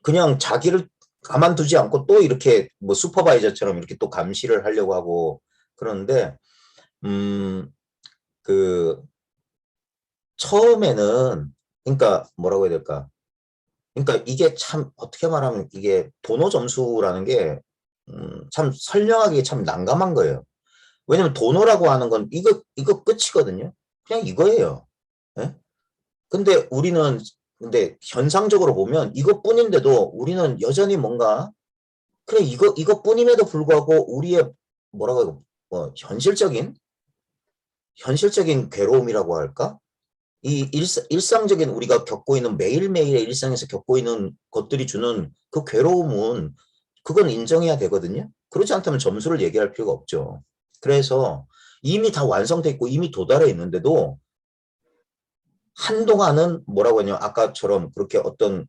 그냥 자기를 가만두지 않고 또 이렇게 뭐 슈퍼바이저처럼 이렇게 또 감시를 하려고 하고 그러는데 그 처음에는 그러니까 뭐라고 해야 될까? 그러니까 이게 참 어떻게 말하면 이게 도노 점수라는 게 참 설명하기 참 난감한 거예요. 왜냐면 도노라고 하는 건 이거 끝이거든요. 그냥 이거예요. 예? 근데 현상적으로 보면 이것뿐인데도 우리는 여전히 뭔가 그래 이것뿐임에도 불구하고 우리의 뭐라고 해요? 현실적인 괴로움이라고 할까? 이 일상적인 우리가 겪고 있는 매일매일의 일상에서 겪고 있는 것들이 주는 그 괴로움은 그건 인정해야 되거든요. 그렇지 않다면 점수를 얘기할 필요가 없죠. 그래서 이미 다 완성돼 있고 이미 도달해 있는데도 한동안은 뭐라고 하냐 아까처럼 그렇게 어떤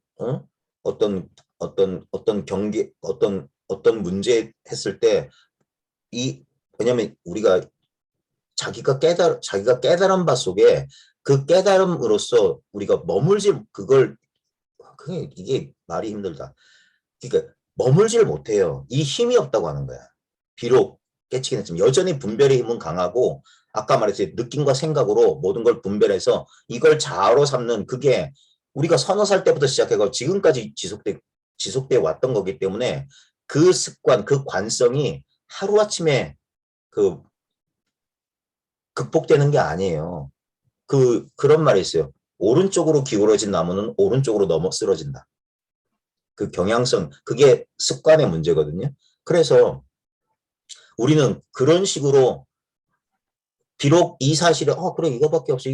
경기 어떤 문제 했을 때 왜냐면 우리가 자기가 깨달은 바 속에 그 깨달음으로써 우리가 이게 말이 힘들다. 그러니까 머물지를 못해요. 이 힘이 없다고 하는 거야. 비록 깨치긴 했지만 여전히 분별의 힘은 강하고 아까 말했듯이 느낌과 생각으로 모든 걸 분별해서 이걸 자아로 삼는 그게 우리가 서너 살 때부터 시작해서 지금까지 지속돼 왔던 거기 때문에 그 습관, 그 관성이 하루아침에 극복되는 게 아니에요. 그런 말이 있어요. 오른쪽으로 기울어진 나무는 오른쪽으로 넘어 쓰러진다. 그 경향성, 그게 습관의 문제거든요. 그래서 우리는 그런 식으로 비록 이 사실에 그래 이거밖에 없어.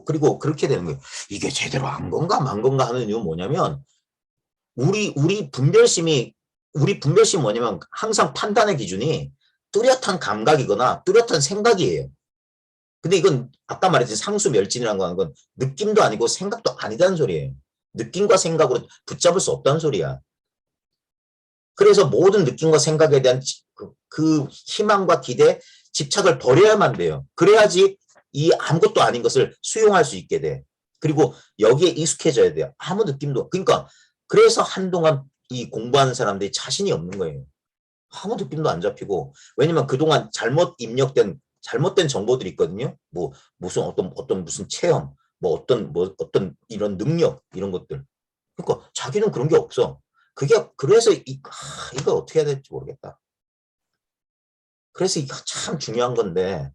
그리고 그렇게 되는 거예요. 이게 제대로 안 건가 만 건가 하는 이유는 뭐냐면 우리 분별심이 뭐냐면 항상 판단의 기준이 뚜렷한 감각이거나 뚜렷한 생각이에요. 근데 이건 아까 말했듯이 상수멸진이라는 거 하는 건 느낌도 아니고 생각도 아니다는 소리예요. 느낌과 생각으로 붙잡을 수 없다는 소리야. 그래서 모든 느낌과 생각에 대한 그 희망과 기대, 집착을 버려야만 돼요. 그래야지 이 아무것도 아닌 것을 수용할 수 있게 돼. 그리고 여기에 익숙해져야 돼요. 아무 느낌도. 그러니까 그래서 한동안 이 공부하는 사람들이 자신이 없는 거예요. 아무 느낌도 안 잡히고. 왜냐면 그동안 잘못된 정보들이 있거든요. 무슨 체험, 어떤 이런 능력, 이런 것들. 그러니까 자기는 그런 게 없어. 그래서 이거 어떻게 해야 될지 모르겠다. 그래서 이거 참 중요한 건데,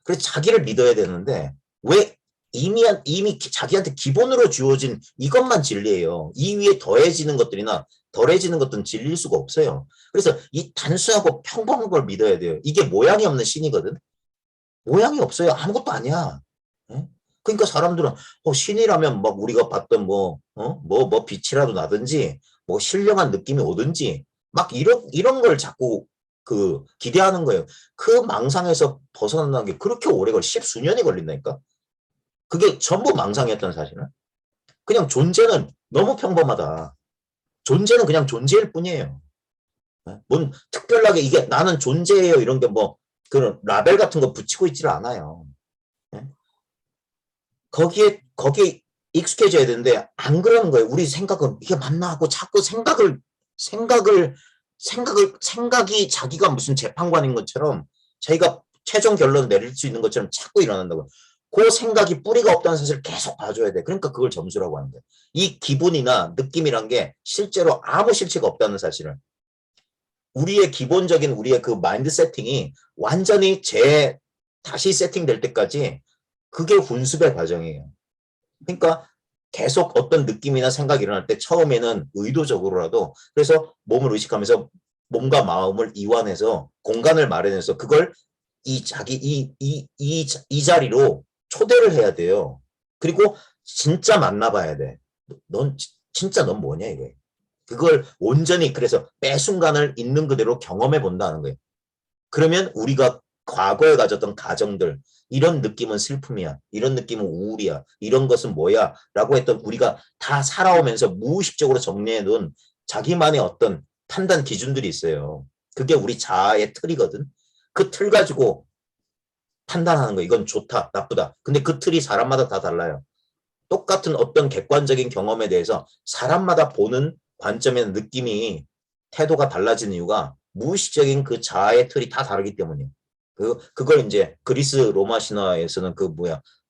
그래서 자기를 믿어야 되는데, 왜 이미 자기한테 기본으로 주어진 이것만 진리예요. 이 위에 더해지는 것들이나 덜해지는 것들은 진리일 수가 없어요. 그래서 이 단순하고 평범한 걸 믿어야 돼요. 이게 모양이 없는 신이거든. 모양이 없어요. 아무것도 아니야. 예? 그러니까 사람들은 신이라면 막 우리가 봤던 뭐 빛이라도 나든지 뭐 신령한 느낌이 오든지 막 이런 걸 자꾸 그 기대하는 거예요. 그 망상에서 벗어나는 게 그렇게 오래 십수년이 걸린다니까. 그게 전부 망상이었던 사실은. 그냥 존재는 너무 평범하다. 존재는 그냥 존재일 뿐이에요. 뭔 특별하게 이게 나는 존재예요 이런 게 뭐 그런 라벨 같은 거 붙이고 있지를 않아요. 거기에 익숙해져야 되는데 안 그러는 거예요. 우리 생각은 이게 맞나 하고 자꾸 생각이 자기가 무슨 재판관인 것처럼 자기가 최종 결론 내릴 수 있는 것처럼 자꾸 일어난다고요. 그 생각이 뿌리가 없다는 사실을 계속 봐줘야 돼. 그러니까 그걸 점수라고 하는 거예요. 이 기분이나 느낌이란 게 실제로 아무 실체가 없다는 사실을. 우리의 기본적인 우리의 그 마인드 세팅이 완전히 다시 세팅될 때까지 그게 훈습의 과정이에요. 그러니까 계속 어떤 느낌이나 생각이 일어날 때 처음에는 의도적으로라도 그래서 몸을 의식하면서 몸과 마음을 이완해서 공간을 마련해서 그걸 이 자리로 초대를 해야 돼요. 그리고 진짜 만나봐야 돼. 진짜 넌 뭐냐 이거예요. 그걸 온전히 그래서 매 순간을 있는 그대로 경험해 본다는 거예요. 그러면 우리가 과거에 가졌던 가정들 이런 느낌은 슬픔이야. 이런 느낌은 우울이야. 이런 것은 뭐야? 라고 했던 우리가 다 살아오면서 무의식적으로 정리해 놓은 자기만의 어떤 판단 기준들이 있어요. 그게 우리 자아의 틀이거든. 그 틀 가지고 판단하는 거. 이건 좋다, 나쁘다. 근데 그 틀이 사람마다 다 달라요. 똑같은 어떤 객관적인 경험에 대해서 사람마다 보는 관점의 느낌이 태도가 달라지는 이유가 무의식적인 그 자아의 틀이 다 다르기 때문이에요. 그걸 이제 그리스 로마 신화에서는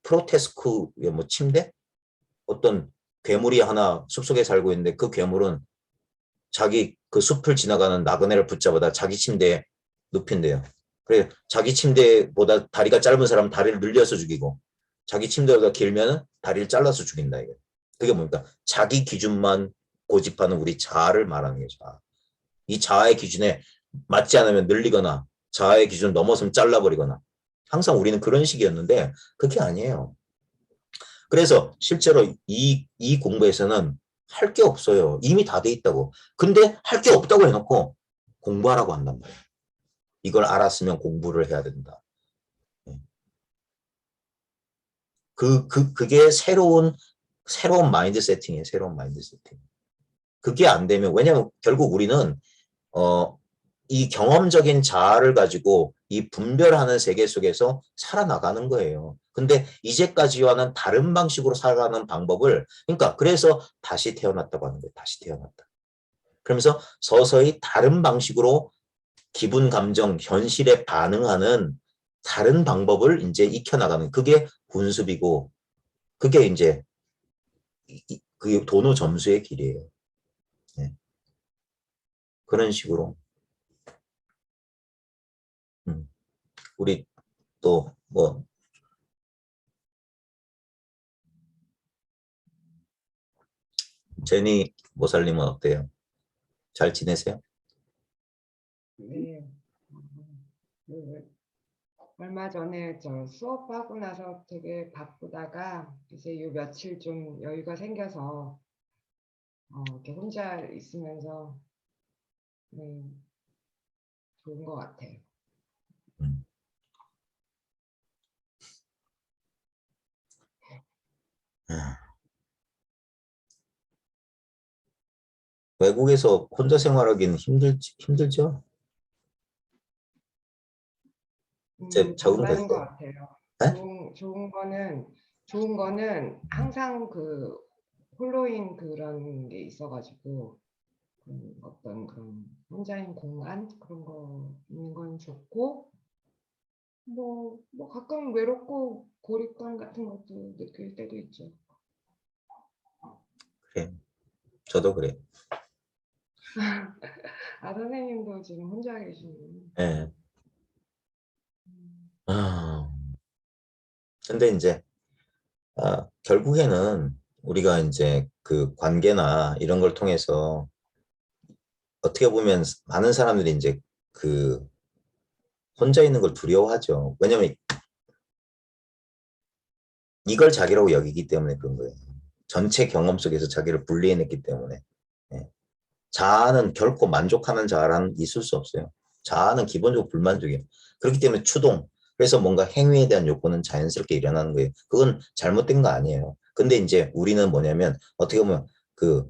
프로테스쿠 뭐 침대? 어떤 괴물이 하나 숲속에 살고 있는데 그 괴물은 자기 그 숲을 지나가는 나그네를 붙잡아다 자기 침대에 눕힌대요. 그래 자기 침대보다 다리가 짧은 사람은 다리를 늘려서 죽이고 자기 침대보다 길면은 다리를 잘라서 죽인다 이거. 그게 뭡니까? 자기 기준만 고집하는 우리 자아를 말하는 거죠. 이 자아의 기준에 맞지 않으면 늘리거나 자아의 기준을 넘어서면 잘라버리거나 항상 우리는 그런 식이었는데 그게 아니에요. 그래서 실제로 이 공부에서는 할 게 없어요. 이미 다 돼 있다고. 근데 할 게 없다고 해놓고 공부하라고 한단 말이에요. 이걸 알았으면 공부를 해야 된다. 그게 새로운 마인드 세팅이에요. 새로운 마인드 세팅. 그게 안 되면, 왜냐면 결국 우리는, 이 경험적인 자아를 가지고 이 분별하는 세계 속에서 살아나가는 거예요. 근데 이제까지와는 다른 방식으로 살아가는 방법을, 그러니까 그래서 다시 태어났다고 하는 거예요. 다시 태어났다. 그러면서 서서히 다른 방식으로 기분, 감정, 현실에 반응하는 다른 방법을 이제 익혀나가는 그게 군습이고 그게 이제 그 도노 점수의 길이에요. 네. 그런 식으로 우리 또 뭐 제니 모살님은 어때요? 잘 지내세요? 네. 그 얼마 전에 저 수업하고 나서 되게 바쁘다가 이제 요 며칠 좀 여유가 생겨서 이렇게 혼자 있으면서 네, 좋은 것 같아요. 음. 외국에서 혼자 생활하기는 힘들죠? 이제 적응될 반반인 것 때. 같아요. 네? 좋은 거는 항상 그 홀로인 그런 게 있어가지고 어떤 그런 혼자인 공간 그런 거 있는 건 좋고 뭐 가끔 외롭고 고립감 같은 것도 느낄 때도 있죠. 그래. 저도 그래. 선생님도 지금 혼자 계시는. 예. 근데 이제 결국에는 우리가 이제 그 관계나 이런 걸 통해서 어떻게 보면 많은 사람들이 이제 그 혼자 있는 걸 두려워하죠. 왜냐면 이걸 자기라고 여기기 때문에 그런 거예요. 전체 경험 속에서 자기를 분리해냈기 때문에. 예. 자아는 결코 만족하는 자아는 있을 수 없어요. 자아는 기본적으로 불만족이에요. 그렇기 때문에 추동. 그래서 뭔가 행위에 대한 욕구는 자연스럽게 일어나는 거예요. 그건 잘못된 거 아니에요. 근데 이제 우리는 뭐냐면 어떻게 보면 그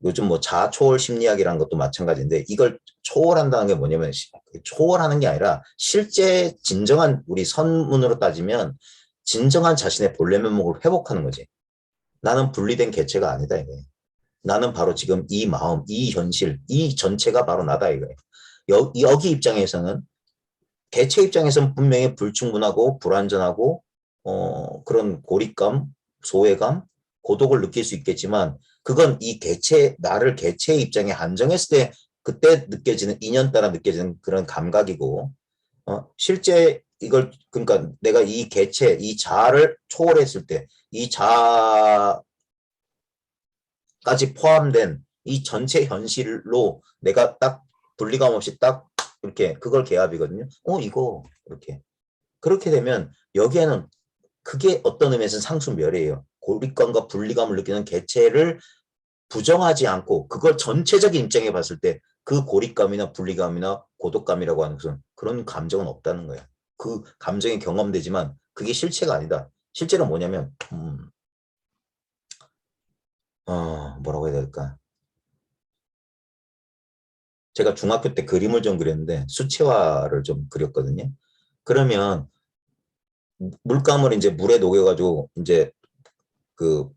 요즘 뭐 자아 초월 심리학이라는 것도 마찬가지인데 이걸 초월한다는 게 뭐냐면 초월하는 게 아니라 실제 진정한 우리 선문으로 따지면 진정한 자신의 본래 면목을 회복하는 거지. 나는 분리된 개체가 아니다 이거예요. 나는 바로 지금 이 마음, 이 현실, 이 전체가 바로 나다 이거예요. 여기 입장에서는 개체 입장에서는 분명히 불충분하고 불완전하고 그런 고립감, 소외감, 고독을 느낄 수 있겠지만 그건 이 개체, 나를 개체의 입장에 한정했을 때 그때 느껴지는 인연 따라 느껴지는 그런 감각이고 실제 이걸 그러니까 내가 이 개체, 이 자아를 초월했을 때 이 자아까지 포함된 이 전체 현실로 내가 딱 분리감 없이 딱 이렇게 그걸 개합이거든요. 이거 이렇게 그렇게 되면 여기에는 그게 어떤 의미에서는 상수멸이에요. 고립감과 분리감을 느끼는 개체를 부정하지 않고 그걸 전체적인 입장에 봤을 때 그 고립감이나 분리감이나 고독감이라고 하는 것은 그런 감정은 없다는 거예요. 그 감정이 경험되지만 그게 실체가 아니다. 실제로 뭐냐면 뭐라고 해야 될까? 제가 중학교 때 그림을 좀 그렸는데 수채화를 좀 그렸거든요. 그러면 물감을 이제 물에 녹여가지고 이제 그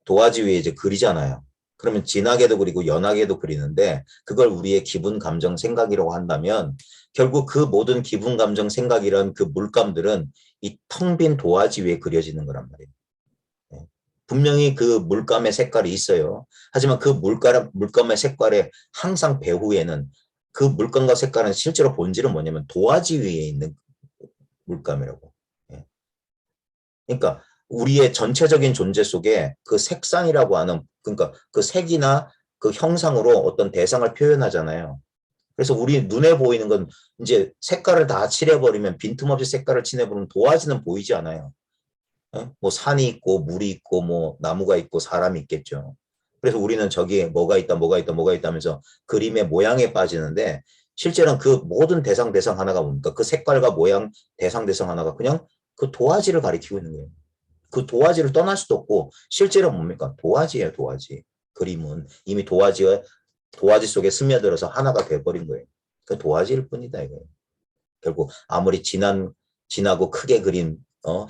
도화지 위에 이제 그리잖아요. 그러면 진하게도 그리고 연하게도 그리는데 그걸 우리의 기분, 감정, 생각이라고 한다면 결국 그 모든 기분, 감정, 생각이란 그 물감들은 이 텅 빈 도화지 위에 그려지는 거란 말이에요. 분명히 그 물감의 색깔이 있어요. 하지만 그 물감의 색깔에 항상 배후에는 그 물감과 색깔은 실제로 본질은 뭐냐면 도화지 위에 있는 물감이라고. 그러니까 우리의 전체적인 존재 속에 그 색상이라고 하는 그러니까 그 색이나 그 형상으로 어떤 대상을 표현하잖아요. 그래서 우리 눈에 보이는 건 이제 색깔을 다 칠해버리면 빈틈없이 색깔을 칠해버리면 도화지는 보이지 않아요. 뭐 산이 있고 물이 있고 뭐 나무가 있고 사람이 있겠죠. 그래서 우리는 저기에 뭐가 있다 뭐가 있다 뭐가 있다 하면서 그림의 모양에 빠지는데 실제는 그 모든 대상 하나가 뭡니까? 그 색깔과 모양 대상 하나가 그냥 그 도화지를 가리키고 있는 거예요. 그 도화지를 떠날 수도 없고 실제로 뭡니까? 도화지예요, 도화지. 그림은 이미 도화지 속에 스며들어서 하나가 돼버린 거예요. 그 도화지일 뿐이다 이거예요. 결국 아무리 진하고 크게 그린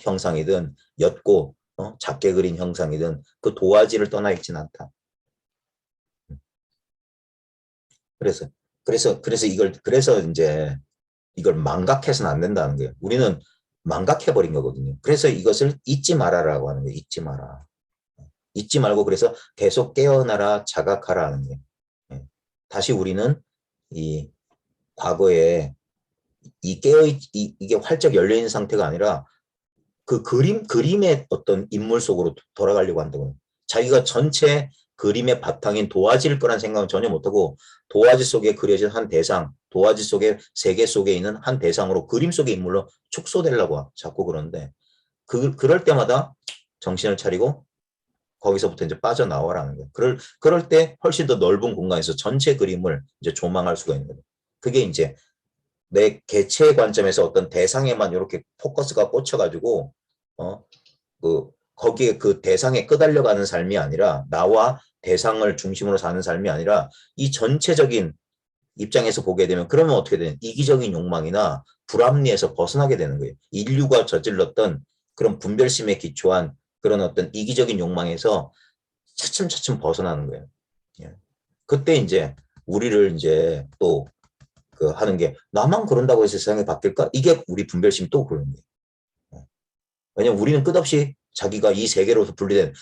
형상이든 옅고 작게 그린 형상이든 그 도화지를 떠나 있진 않다. 그래서 이제 이걸 망각해서는 안 된다는 거예요. 우리는 망각해버린 거거든요. 그래서 이것을 잊지 말아라고 하는 거예요. 잊지 마라. 잊지 말고 그래서 계속 깨어나라, 자각하라 하는 거예요. 다시 우리는 이 과거에 이게 활짝 열려있는 상태가 아니라 그 그림의 어떤 인물 속으로 돌아가려고 한다고요. 자기가 전체 그림의 바탕인 도화지일 거란 생각은 전혀 못하고 도화지 속에 그려진 한 대상, 도화지 속에 세계 속에 있는 한 대상으로 그림 속의 인물로 축소되려고 자꾸 그러는데 그럴 때마다 정신을 차리고 거기서부터 이제 빠져나와라는 거예요. 그럴 때 훨씬 더 넓은 공간에서 전체 그림을 이제 조망할 수가 있는 거예요. 그게 이제 내 개체의 관점에서 어떤 대상에만 이렇게 포커스가 꽂혀가지고 거기에 그 대상에 끄달려가는 삶이 아니라 나와 대상을 중심으로 사는 삶이 아니라 이 전체적인 입장에서 보게 되면 그러면 어떻게 되는 이기적인 욕망이나 불합리에서 벗어나게 되는 거예요. 인류가 저질렀던 그런 분별심에 기초한 그런 어떤 이기적인 욕망에서 차츰차츰 벗어나는 거예요. 그때 이제 우리를 이제 또 그 하는 게 나만 그런다고 해서 세상이 바뀔까? 이게 우리 분별심이 또 그런 거예요. 왜냐면 우리는 끝없이 자기가 이 세계로서 분리된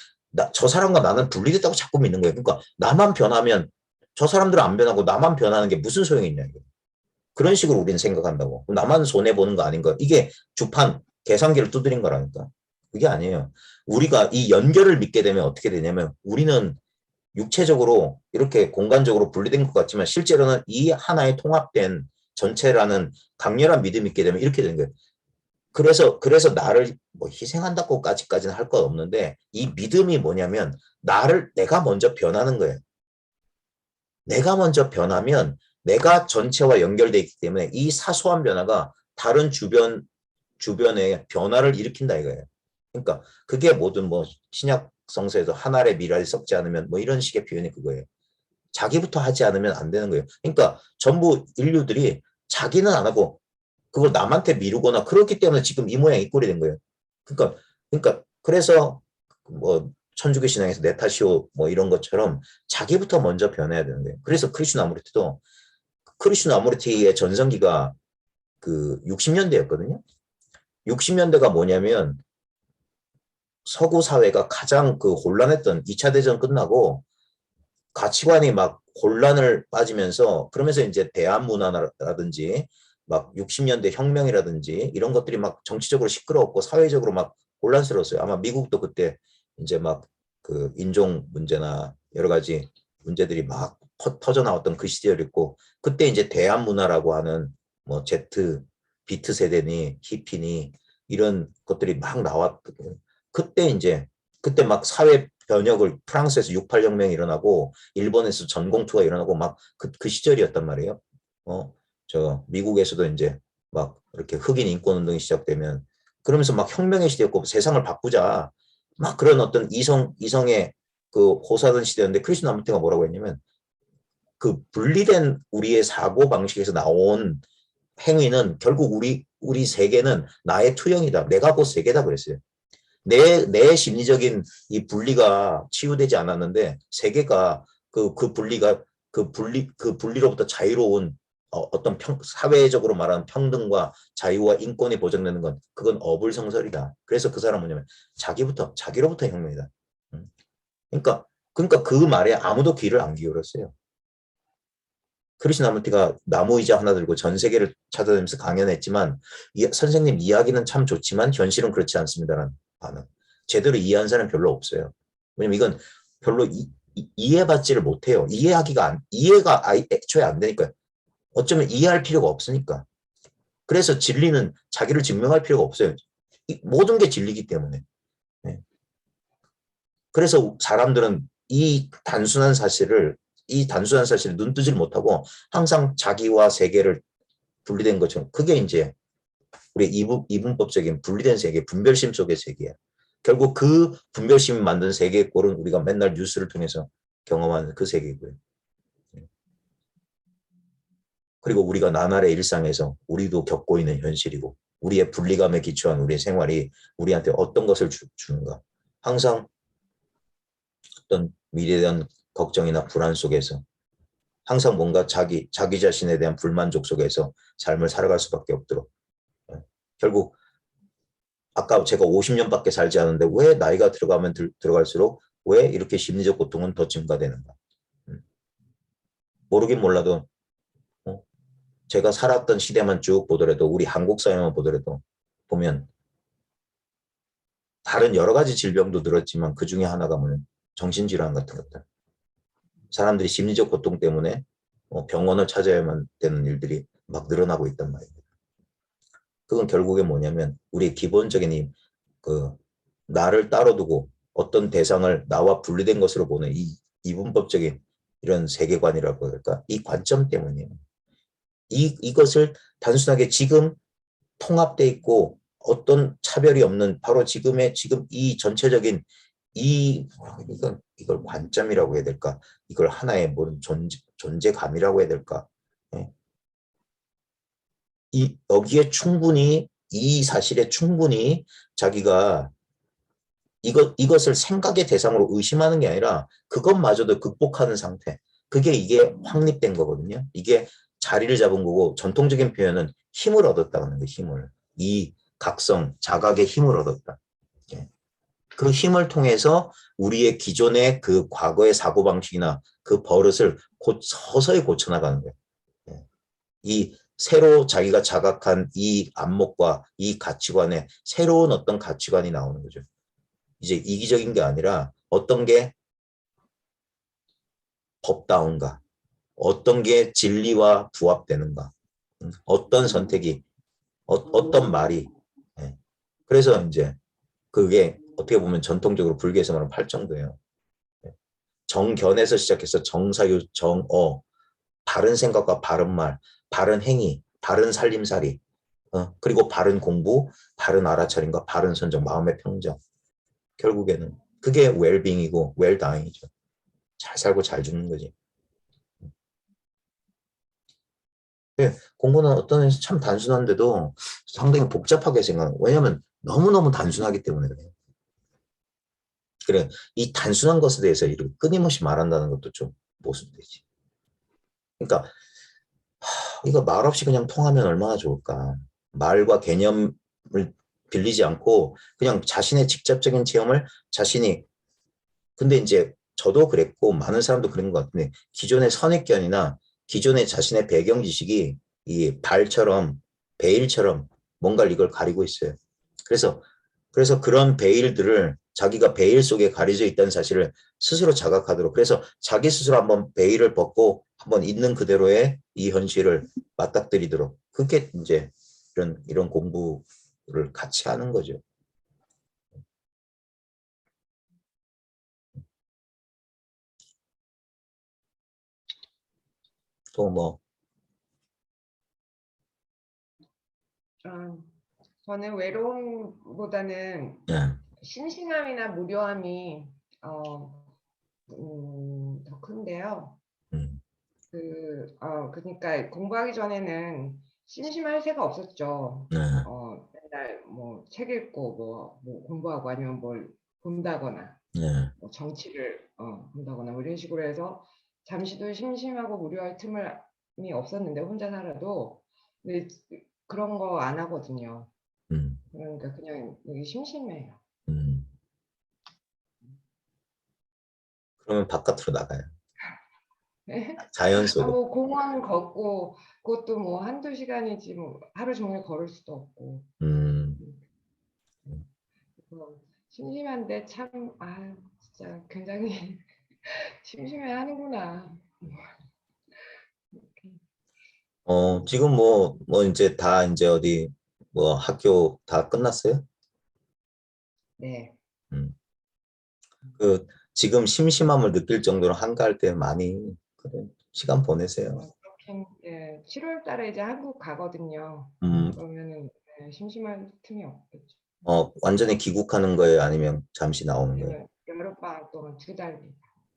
저 사람과 나는 분리됐다고 자꾸 믿는 거예요. 그러니까 나만 변하면 저 사람들은 안 변하고 나만 변하는 게 무슨 소용이 있냐. 그런 식으로 우리는 생각한다고. 나만 손해보는 거 아닌가. 이게 주판 계산기를 두드린 거라니까. 그게 아니에요. 우리가 이 연결을 믿게 되면 어떻게 되냐면 우리는 육체적으로 이렇게 공간적으로 분리된 것 같지만 실제로는 이 하나의 통합된 전체라는 강렬한 믿음이 있게 되면 이렇게 되는 거예요. 그래서 나를 뭐 희생한다고까지는 할 것 없는데 이 믿음이 뭐냐면 내가 먼저 변하는 거예요. 내가 먼저 변하면 내가 전체와 연결되어 있기 때문에 이 사소한 변화가 다른 주변에 변화를 일으킨다 이거예요. 그러니까 그게 모든 뭐 신약 성서에도 한 알의 밀알이 썩지 않으면 뭐 이런 식의 표현이 그거예요. 자기부터 하지 않으면 안 되는 거예요. 그러니까 전부 인류들이 자기는 안 하고 그걸 남한테 미루거나 그렇기 때문에 지금 이 모양 이 꼴이 된 거예요. 그러니까 그래서 뭐 천주교 신앙에서 내 탓이오 뭐 이런 것처럼 자기부터 먼저 변해야 되는 거예요. 그래서 크리슈 나무르티의 전성기가 그 60년대였거든요. 60년대가 뭐냐면 서구 사회가 가장 그 혼란했던 2차 대전 끝나고 가치관이 막 혼란을 빠지면서 그러면서 이제 대한 문화라든지 막 60년대 혁명이라든지 이런 것들이 막 정치적으로 시끄러웠고 사회적으로 막 혼란스러웠어요. 아마 미국도 그때 이제 막 그 인종 문제나 여러 가지 문제들이 막 터져 나왔던 그 시절이었고 그때 이제 대한 문화라고 하는 뭐 비트 세대니 히피니 이런 것들이 막 나왔거든요. 그때 막 사회 변혁을 프랑스에서 68혁명이 일어나고 일본에서 전공투가 일어나고 막 그 시절이었단 말이에요. 미국에서도 이제 막 이렇게 흑인 인권 운동이 시작되면 그러면서 막 혁명의 시대였고 세상을 바꾸자 막 그런 어떤 이성의 그 호소하던 시대였는데 크리스 나무테가 뭐라고 했냐면 그 분리된 우리의 사고 방식에서 나온 행위는 결국 우리 세계는 나의 투영이다. 내가 곧 세계다 그랬어요. 내 심리적인 이 분리가 치유되지 않았는데 세계가 그 분리로부터 자유로운 어떤 사회적으로 말하는 평등과 자유와 인권이 보장되는 건 그건 어불성설이다. 그래서 그 사람은 뭐냐면 자기로부터 혁명이다. 그러니까 그 말에 아무도 귀를 안 기울였어요. 크리스나무티가 나무 의자 하나 들고 전 세계를 찾아다니면서 강연했지만 선생님 이야기는 참 좋지만 현실은 그렇지 않습니다라는 반응. 제대로 이해한 사람은 별로 없어요. 왜냐면 이건 별로 이해받지를 못해요. 이해가 애초에 안 되니까요. 어쩌면 이해할 필요가 없으니까. 그래서 진리는 자기를 증명할 필요가 없어요. 모든 게 진리이기 때문에. 네. 그래서 사람들은 이 단순한 사실을 눈뜨질 못하고 항상 자기와 세계를 분리된 것처럼 그게 이제 우리 이분법적인 분리된 세계, 분별심 속의 세계야. 결국 그 분별심이 만든 세계의 꼴은 우리가 맨날 뉴스를 통해서 경험하는 그 세계고요. 그리고 우리가 나날의 일상에서 우리도 겪고 있는 현실이고 우리의 분리감에 기초한 우리의 생활이 우리한테 어떤 것을 주는가. 항상 어떤 미래에 대한 걱정이나 불안 속에서 항상 뭔가 자기 자신에 대한 불만족 속에서 삶을 살아갈 수밖에 없도록. 결국 아까 제가 50년밖에 살지 않은데 왜 나이가 들어가면 들어갈수록 왜 이렇게 심리적 고통은 더 증가되는가. 모르긴 몰라도 제가 살았던 시대만 쭉 보더라도 우리 한국 사회만 보더라도 보면 다른 여러 가지 질병도 늘었지만 그 중에 하나가 뭐냐면 정신질환 같은 것들. 사람들이 심리적 고통 때문에 병원을 찾아야만 되는 일들이 막 늘어나고 있단 말입니다. 그건 결국에 뭐냐면 우리의 기본적인 나를 따로 두고 어떤 대상을 나와 분리된 것으로 보는 이 이분법적인 이런 세계관이라고 할까? 이 관점 때문이에요. 이것을 단순하게 지금 통합돼 있고 어떤 차별이 없는 바로 지금 이 전체적인 이걸 관점이라고 해야 될까? 이걸 하나의 뭔 존재감이라고 해야 될까? 네. 여기에 충분히 이 사실에 충분히 자기가 이것을 생각의 대상으로 의심하는 게 아니라 그것마저도 극복하는 상태. 이게 확립된 거거든요. 이게 자리를 잡은 거고 전통적인 표현은 힘을 얻었다는 거예요. 힘을. 이 각성, 자각의 힘을 얻었다. 그 힘을 통해서 우리의 기존의 그 과거의 사고방식이나 그 버릇을 서서히 고쳐나가는 거예요. 이 새로 자기가 자각한 이 안목과 이 가치관에 새로운 어떤 가치관이 나오는 거죠. 이제 이기적인 게 아니라 어떤 게 법다운가, 어떤 게 진리와 부합되는가, 어떤 선택이, 어떤 말이. 예. 그래서 이제 그게 어떻게 보면 전통적으로 불교에서 말하는 팔정도예요. 정견에서 시작해서 정사유, 정어, 바른 생각과 바른 말, 바른 행위, 바른 살림살이, 그리고 바른 공부, 바른 알아차림과 바른 선정, 마음의 평정. 결국에는 그게 웰빙이고 웰다잉이죠. 잘 살고 잘 죽는 거지. 공부는 어떤 면에서 참 단순한데도 상당히 복잡하게 생각해요. 왜냐하면 너무너무 단순하기 때문에 그래요. 그래, 이 단순한 것에 대해서 이렇게 끊임없이 말한다는 것도 좀 모순되지. 그러니까 이거 말없이 그냥 통하면 얼마나 좋을까. 말과 개념을 빌리지 않고 그냥 자신의 직접적인 체험을 자신이, 근데 이제 저도 그랬고 많은 사람도 그런 것 같은데 기존의 선입견이나 기존의 자신의 배경 지식이 이 발처럼 베일처럼 뭔가 이걸 가리고 있어요. 그래서 그런 베일들을 자기가 베일 속에 가려져 있다는 사실을 스스로 자각하도록, 그래서 자기 스스로 한번 베일을 벗고 한번 있는 그대로의 이 현실을 맞닥뜨리도록, 그게 이제 이런 공부를 같이 하는 거죠. 또 뭐, 저는 외로움보다는 예, 심심함이나 무료함이 더 큰데요. 음, 그러니까 공부하기 전에는 심심할 새가 없었죠. 네, 맨날 뭐 책 읽고 뭐 공부하고 아니면 뭘 본다거나 네, 뭐 정치를 본다거나 뭐 이런 식으로 해서 잠시도 심심하고 무료할 틈이 없었는데 혼자 살아도. 근데 그런 거 안 하거든요. 음, 그러니까 그냥 여기 심심해요. 음. 그러면 바깥으로 나가요. 자연 속으로. 뭐 공원 걷고 그것도 뭐 한두 시간이지 뭐 하루 종일 걸을 수도 없고. 음, 그래서 심심한데 참 진짜 굉장히 심심해 하는구나. 지금 이제 다 이제 어디, 학교 다 끝났어요? 네. 음. 지금 심심함을 느낄 정도로 한가할 때 많이, 그래, 시간 보내세요. 그렇긴, 예, 7월 달에 이제 한국 가거든요. 음, 그러면은 심심할 틈이 없겠죠. 완전히 귀국하는 거예요? 아니면 잠시 나오는 거예요? 아니면 여름방학 동안 2달.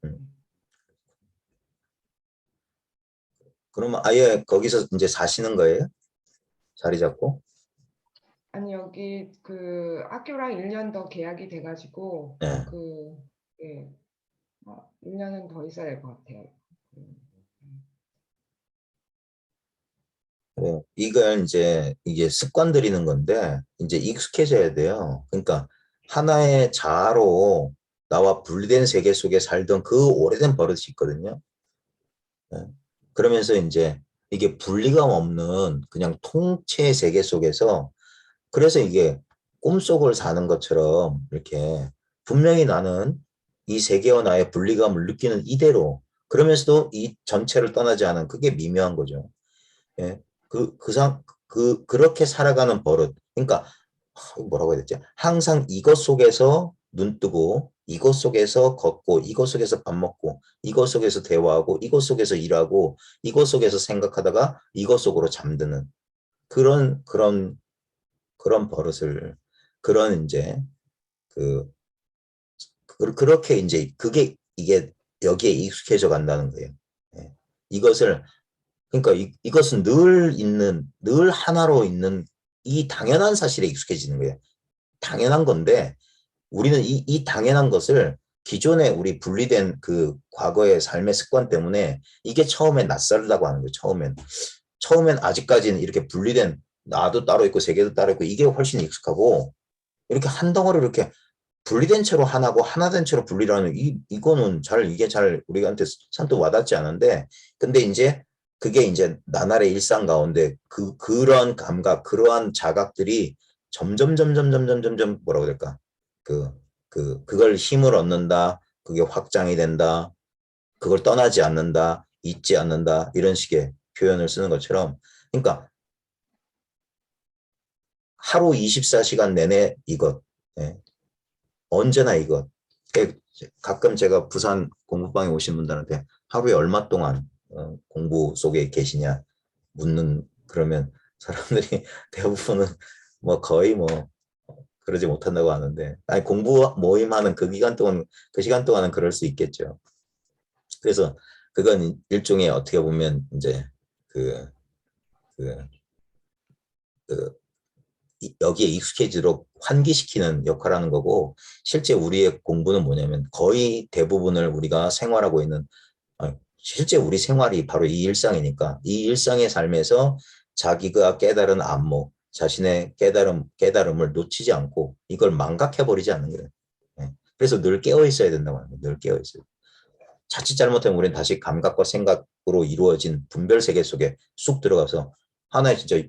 음. 그러면 아예 거기서 이제 사시는 거예요? 자리 잡고? 아니 여기 그 학교랑 1년 더 계약이 돼가지고 네. 예, 1년은 더 있어야 될 것 같아요. 그래요. 이걸 이제 이게 습관 들이는 건데 이제 익숙해져야 돼요. 그러니까 하나의 자아로 나와 분리된 세계 속에 살던 그 오래된 버릇이 있거든요. 네. 그러면서 이제 이게 분리감 없는 그냥 통체 세계 속에서, 그래서 이게 꿈속을 사는 것처럼 이렇게 분명히 나는 이 세계와 나의 분리감을 느끼는 이대로, 그러면서도 이 전체를 떠나지 않은, 그게 미묘한 거죠. 예. 그렇게 살아가는 버릇. 그러니까, 뭐라고 해야 되지? 항상 이것 속에서 눈 뜨고, 이것 속에서 걷고, 이것 속에서 밥 먹고, 이것 속에서 대화하고, 이것 속에서 일하고, 이것 속에서 생각하다가 이것 속으로 잠드는 그런 버릇을, 그런 이제, 그, 그렇게 이제, 이게 여기에 익숙해져 간다는 거예요. 예. 이것을 그러니까 이것은 늘 하나로 있는 이 당연한 사실에 익숙해지는 거예요. 당연한 건데 우리는 이 당연한 것을 기존에 우리 분리된 그 과거의 삶의 습관 때문에 이게 처음엔 낯설다고 하는 거예요. 처음엔 아직까지는 이렇게 분리된 나도 따로 있고 세계도 따로 있고 이게 훨씬 익숙하고, 이렇게 한 덩어리로 이렇게 분리된 채로 하나고 하나 된 채로 분리라는 이게 잘 우리한테 선뜻 와닿지 않은데, 근데 이제 그게 이제 나날의 일상 가운데 그런 감각, 그러한 자각들이 점점 뭐라고 해야 될까? 그걸 힘을 얻는다. 그게 확장이 된다. 그걸 떠나지 않는다. 잊지 않는다. 이런 식의 표현을 쓰는 것처럼. 그러니까 하루 24시간 내내 이것. 예. 언제나 이것. 가끔 제가 부산 공부방에 오신 분들한테 하루에 얼마 동안 공부 속에 계시냐 묻는 그러면 사람들이 대부분은 뭐 거의 뭐 그러지 못한다고 하는데 아니 공부 모임하는 그 기간 동안 그 시간 동안은 그럴 수 있겠죠. 그래서 그건 일종의 어떻게 보면 이제 그, 그, 그 여기에 익숙해지도록 환기시키는 역할을 하는 거고 실제 우리의 공부는 뭐냐면 거의 대부분을 우리가 생활하고 있는 실제 우리 생활이 바로 이 일상이니까 이 일상의 삶에서 자기가 깨달은 안목, 자신의 깨달음을 놓치지 않고 이걸 망각해버리지 않는 거예요. 그래서 늘 깨어 있어야 된다고 하는 거예요. 늘 깨어 있어요. 자칫 잘못하면 우리는 다시 감각과 생각으로 이루어진 분별 세계 속에 쑥 들어가서 하나의 진짜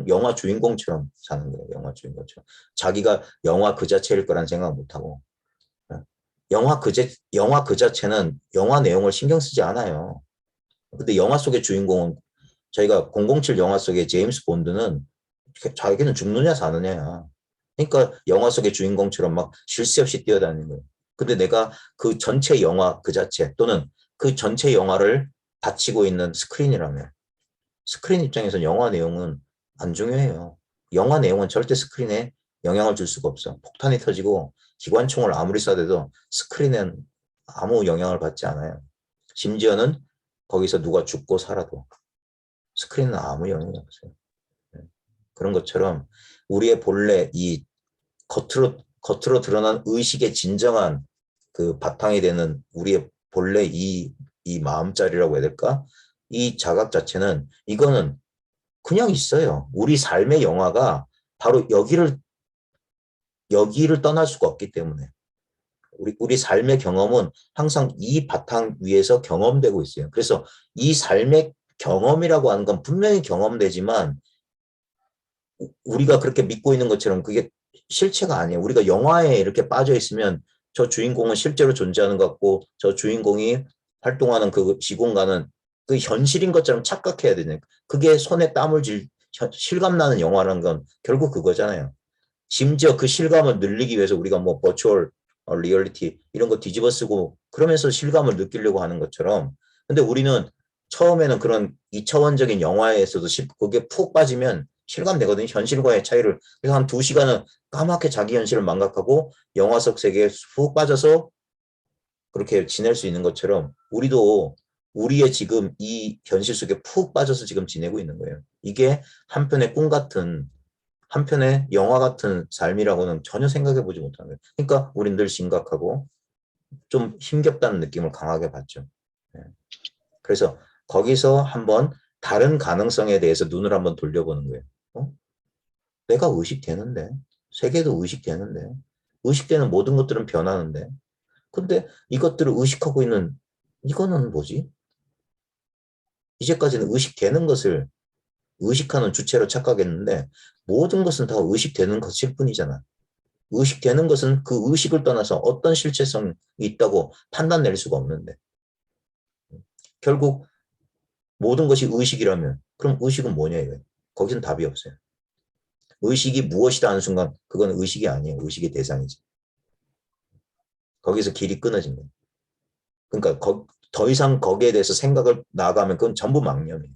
영화 주인공처럼 사는 거예요. 영화 주인공처럼. 자기가 영화 그 자체일 거란 생각 못하고 영화 그 자체는 영화 내용을 신경 쓰지 않아요. 근데 영화 속의 주인공은 저희가 007 영화 속의 제임스 본드는 자기는 죽느냐 사느냐야. 그러니까 영화 속의 주인공처럼 막 쉴 새 없이 뛰어다니는 거예요. 근데 내가 그 전체 영화 그 자체 또는 그 전체 영화를 바치고 있는 스크린이라면 스크린 입장에서 영화 내용은 안 중요해요. 영화 내용은 절대 스크린에 영향을 줄 수가 없어. 폭탄이 터지고 기관총을 아무리 쏴대도 스크린은 아무 영향을 받지 않아요. 심지어는 거기서 누가 죽고 살아도 스크린은 아무 영향이 없어요. 그런 것처럼 우리의 본래 이 겉으로 드러난 의식의 진정한 그 바탕이 되는 우리의 본래 이 마음자리라고 해야 될까? 이 자각 자체는 이거는 그냥 있어요. 우리 삶의 영화가 바로 여기를 떠날 수가 없기 때문에 우리 삶의 경험은 항상 이 바탕 위에서 경험되고 있어요. 그래서 이 삶의 경험이라고 하는 건 분명히 경험되지만 우리가 그렇게 믿고 있는 것처럼 그게 실체가 아니에요. 우리가 영화에 이렇게 빠져 있으면 저 주인공은 실제로 존재하는 것 같고 저 주인공이 활동하는 그 시공간은 그 현실인 것처럼 착각해야 되는 그게 손에 땀을 실감나는 영화라는 건 결국 그거잖아요. 심지어 그 실감을 늘리기 위해서 우리가 뭐 버추얼 리얼리티 이런 거 뒤집어 쓰고 그러면서 실감을 느끼려고 하는 것처럼 근데 우리는 처음에는 그런 2차원적인 영화에서도 그게 푹 빠지면 실감되거든요. 현실과의 차이를. 그래서 한 2시간은 까맣게 자기 현실을 망각하고 영화 속 세계에 푹 빠져서 그렇게 지낼 수 있는 것처럼 우리도 우리의 지금 이 현실 속에 푹 빠져서 지금 지내고 있는 거예요. 이게 한편의 꿈 같은 한편의 영화 같은 삶이라고는 전혀 생각해 보지 못하는 거예요. 그러니까 우린 늘 심각하고 좀 힘겹다는 느낌을 강하게 받죠. 그래서 거기서 한번 다른 가능성에 대해서 눈을 한번 돌려보는 거예요. 내가 의식되는데 세계도 의식되는데 의식되는 모든 것들은 변하는데 근데 이것들을 의식하고 있는 이거는 뭐지? 이제까지는 의식되는 것을 의식하는 주체로 착각했는데 모든 것은 다 의식되는 것일 뿐이잖아. 의식되는 것은 그 의식을 떠나서 어떤 실체성이 있다고 판단낼 수가 없는데 결국 모든 것이 의식이라면 그럼 의식은 뭐냐 이거예요. 거기는 답이 없어요. 의식이 무엇이다 하는 순간 그건 의식이 아니에요. 의식의 대상이지. 거기서 길이 끊어진 거예요. 그러니까 더 이상 거기에 대해서 생각을 나아가면 그건 전부 망념이에요.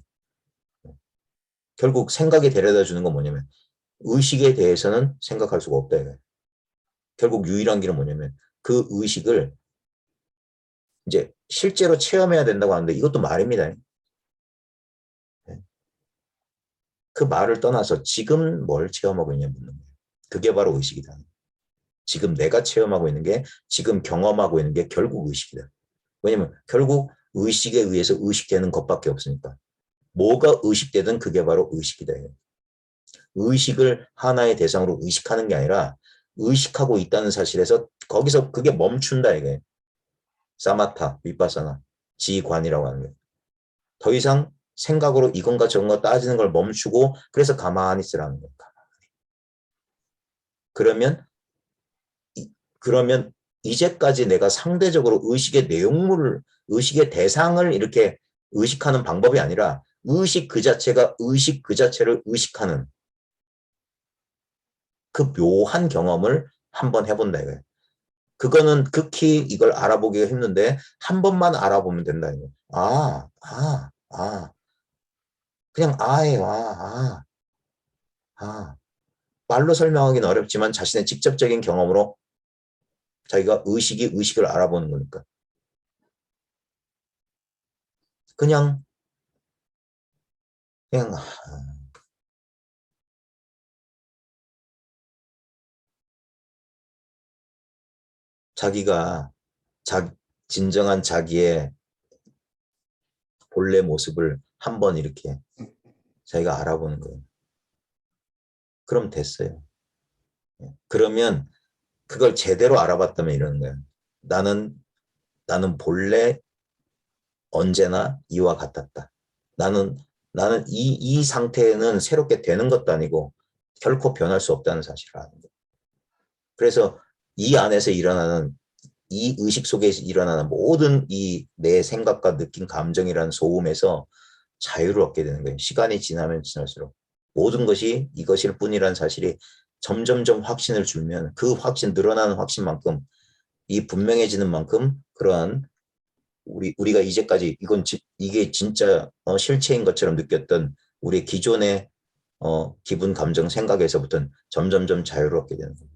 결국 생각에 데려다 주는 건 뭐냐면 의식에 대해서는 생각할 수가 없다 이거예요. 결국 유일한 길은 뭐냐면 그 의식을 이제 실제로 체험해야 된다고 하는데 이것도 말입니다. 그 말을 떠나서 지금 뭘 체험하고 있냐 묻는 거예요. 그게 바로 의식이다. 지금 내가 체험하고 있는 게 지금 경험하고 있는 게 결국 의식이다. 왜냐면 결국 의식에 의해서 의식되는 것밖에 없으니까. 뭐가 의식되든 그게 바로 의식이다. 의식을 하나의 대상으로 의식하는 게 아니라 의식하고 있다는 사실에서 거기서 그게 멈춘다 이게 사마타, 위파사나, 지관이라고 하는 거예요. 더 이상 생각으로 이건가 저건가 따지는 걸 멈추고 그래서 가만히 있으라는 거예요. 그러면 이제까지 내가 상대적으로 의식의 내용물을 의식의 대상을 이렇게 의식하는 방법이 아니라 의식 그 자체가 의식 그 자체를 의식하는 그 묘한 경험을 한번 해본다 이거예요. 그거는 극히 이걸 알아보기가 힘든데 한 번만 알아보면 된다 이거예요. 그냥 아예요. 말로 설명하기는 어렵지만 자신의 직접적인 경험으로 자기가 의식이 의식을 알아보는 거니까. 그냥 자기가 진정한 자기의 본래 모습을 한번 이렇게 자기가 알아보는 거예요. 그럼 됐어요. 그러면 그걸 제대로 알아봤다면 이러는 거예요. 나는 본래 언제나 이와 같았다. 나는 이 상태는 새롭게 되는 것도 아니고 결코 변할 수 없다는 사실을 아는 거예요. 그래서 이 안에서 일어나는 이 의식 속에서 일어나는 모든 이 내 생각과 느낀 감정이라는 소음에서 자유를 얻게 되는 거예요. 시간이 지나면 지날수록 모든 것이 이것일 뿐이라는 사실이 점점점 확신을 주면 그 확신 늘어나는 확신만큼 이 분명해지는 만큼 그러한 우리가 이제까지 이게 진짜 실체인 것처럼 느꼈던 우리 기존의 기분, 감정, 생각에서부터는 점점점 자유를 얻게 되는 겁니다.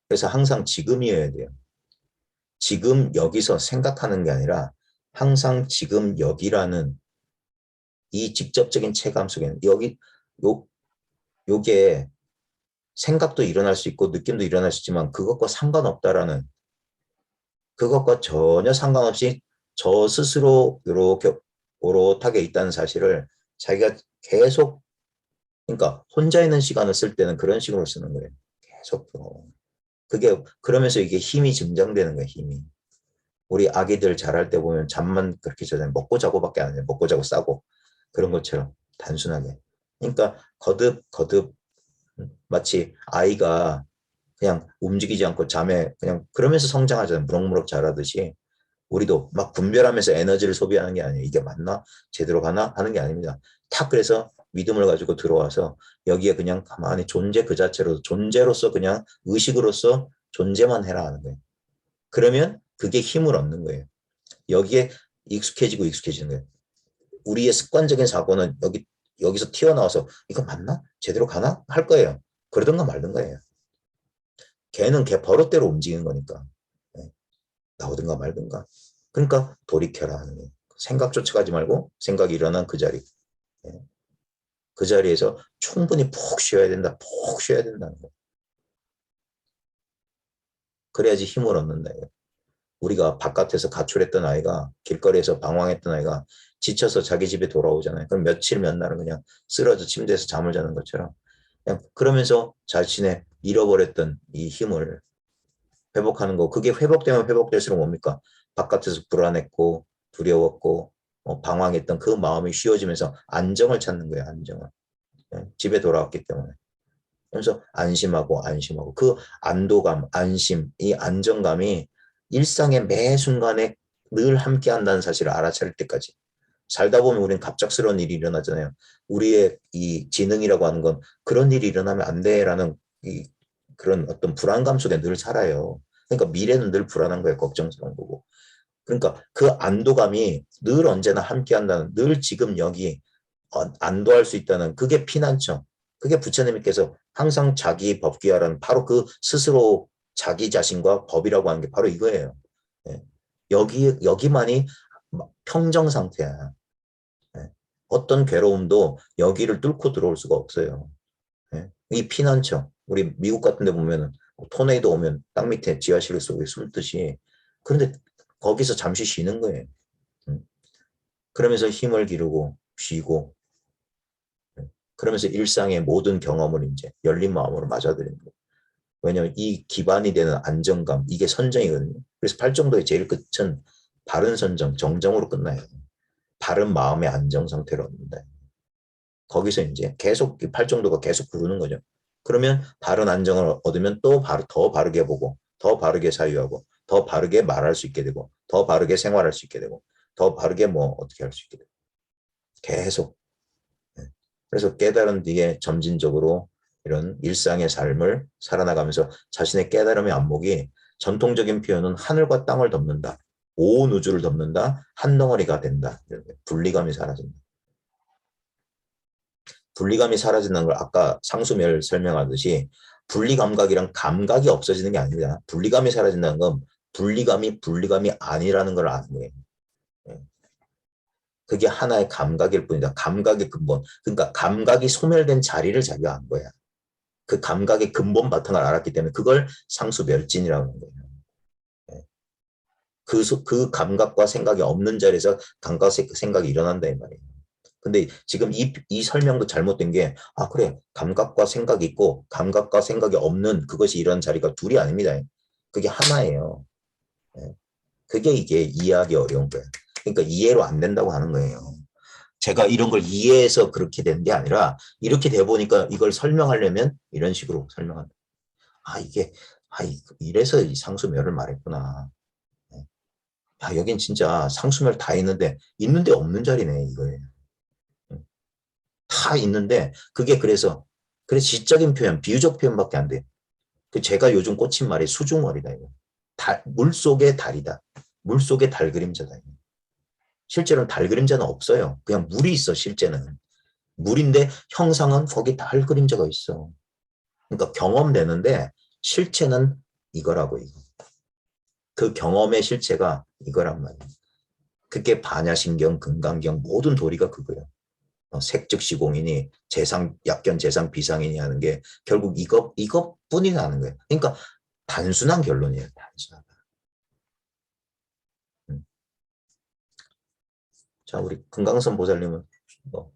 그래서 항상 지금이어야 돼요. 지금 여기서 생각하는 게 아니라 항상 지금 여기라는 이 직접적인 체감 속에는 요게 생각도 일어날 수 있고 느낌도 일어날 수 있지만 그것과 상관없다라는 그것과 전혀 상관없이 저 스스로 이렇게 오롯하게 있다는 사실을 자기가 계속 그러니까 혼자 있는 시간을 쓸 때는 그런 식으로 쓰는 거예요. 계속 그게 그러면서 이게 힘이 증장되는 거예요. 힘이. 우리 아기들 자랄 때 보면 잠만 그렇게 자잖아요. 먹고 자고밖에 안 해요. 먹고 자고 싸고 그런 것처럼 단순하게. 그러니까 거듭 마치 아이가 그냥 움직이지 않고 잠에 그냥 그러면서 성장하잖아요. 무럭무럭 자라듯이 우리도 막 분별하면서 에너지를 소비하는 게 아니에요. 이게 맞나? 제대로 가나? 하는 게 아닙니다. 탁 그래서 믿음을 가지고 들어와서 여기에 그냥 가만히 존재 그 자체로 존재로서 그냥 의식으로서 존재만 해라 하는 거예요. 그러면 그게 힘을 얻는 거예요. 여기에 익숙해지는 거예요. 우리의 습관적인 사고는 여기서 튀어나와서 이거 맞나? 제대로 가나? 할 거예요. 그러든가 말든가예요. 걔는 걔 버릇대로 움직이는 거니까. 나오든가 말든가. 그러니까 돌이켜라 하는 거예요. 생각 쫓아가지 말고 생각이 일어난 그 자리. 그 자리에서 충분히 푹 쉬어야 된다. 푹 쉬어야 된다는 거예요. 그래야지 힘을 얻는다. 우리가 바깥에서 가출했던 아이가 길거리에서 방황했던 아이가 지쳐서 자기 집에 돌아오잖아요. 그럼 며칠 몇 날은 그냥 쓰러져 침대에서 잠을 자는 것처럼 그냥 그러면서 자신의 잃어버렸던 이 힘을 회복하는 거. 그게 회복되면 회복될수록 뭡니까? 바깥에서 불안했고 두려웠고 방황했던 그 마음이 쉬워지면서 안정을 찾는 거예요. 안정을. 집에 돌아왔기 때문에. 그래서 안심하고 그 안도감, 안심, 이 안정감이 일상의 매 순간에 늘 함께 한다는 사실을 알아차릴 때까지. 살다 보면 우리는 갑작스러운 일이 일어나잖아요. 우리의 이 지능이라고 하는 건 그런 일이 일어나면 안 돼라는 그런 어떤 불안감 속에 늘 살아요. 그러니까 미래는 늘 불안한 거예요. 걱정스러운 거고. 그러니까 그 안도감이 늘 언제나 함께 한다는, 늘 지금 여기 안도할 수 있다는 그게 피난처. 그게 부처님께서 항상 자기 법귀하라는 바로 그 스스로 자기 자신과 법이라고 하는 게 바로 이거예요. 여기만이 평정 상태야. 어떤 괴로움도 여기를 뚫고 들어올 수가 없어요. 이 피난처. 우리 미국 같은 데 보면은 토네이도 오면 땅 밑에 지하실 속에 숨듯이. 그런데 거기서 잠시 쉬는 거예요. 그러면서 힘을 기르고 쉬고 그러면서 일상의 모든 경험을 이제 열린 마음으로 맞아들이는 거예요. 왜냐하면 이 기반이 되는 안정감, 이게 선정이거든요. 그래서 팔정도의 제일 끝은 바른 선정, 정정으로 끝나요. 바른 마음의 안정 상태로 얻는다. 거기서 이제 계속 팔정도가 계속 부르는 거죠. 그러면 바른 안정을 얻으면 또 더 바르게 보고, 더 바르게 사유하고, 더 바르게 말할 수 있게 되고, 더 바르게 생활할 수 있게 되고, 더 바르게 뭐 어떻게 할 수 있게 되고. 계속. 그래서 깨달은 뒤에 점진적으로 이런 일상의 삶을 살아나가면서 자신의 깨달음의 안목이 전통적인 표현은 하늘과 땅을 덮는다. 온 우주를 덮는다. 한 덩어리가 된다. 분리감이 사라진다. 분리감이 사라진다는 걸 아까 상수멸 설명하듯이 분리감각이랑 감각이 없어지는 게 아니잖아. 분리감이 사라진다는 건 분리감이 아니라는 걸 아는 거예요. 그게 하나의 감각일 뿐이다. 감각의 근본. 그러니까 감각이 소멸된 자리를 자기가 안 거야. 그 감각의 근본 바탕을 알았기 때문에 그걸 상수멸진이라고 하는 거예요. 그 감각과 생각이 없는 자리에서 감각 생각이 일어난다 이 말이에요. 근데 지금 이 설명도 잘못된 게, 아, 그래. 감각과 생각이 있고, 감각과 생각이 없는 그것이 이런 자리가 둘이 아닙니다. 그게 하나예요. 그게 이게 이해하기 어려운 거예요. 그러니까 이해로 안 된다고 하는 거예요. 제가 이런 걸 이해해서 그렇게 된 게 아니라, 이렇게 돼 보니까 이걸 설명하려면 이런 식으로 설명한다. 아, 이래서 이 상수멸을 말했구나. 야, 여긴 진짜 상수멸 다 있는데 없는 자리네, 이거예요. 다 있는데 그래서 지적인 표현, 비유적 표현밖에 안 돼. 그 제가 요즘 꽂힌 말이 수중월이다 이거. 물 속의 달이다. 물 속의 달 그림자다. 이거. 실제로는 달 그림자는 없어요. 그냥 물이 있어 실제는. 물인데 형상은 거기 달 그림자가 있어. 그러니까 경험되는데 실체는 이거라고 이거. 그 경험의 실체가 이거란 말이야. 그게 반야신경, 금강경 모든 도리가 그거야. 색즉 시공이니 약견 재상 비상이니 하는 게 결국 이것뿐이 하는 거예요. 그러니까 단순한 결론이에요. 단순하다. 자, 우리 금강선 보살님은 뭐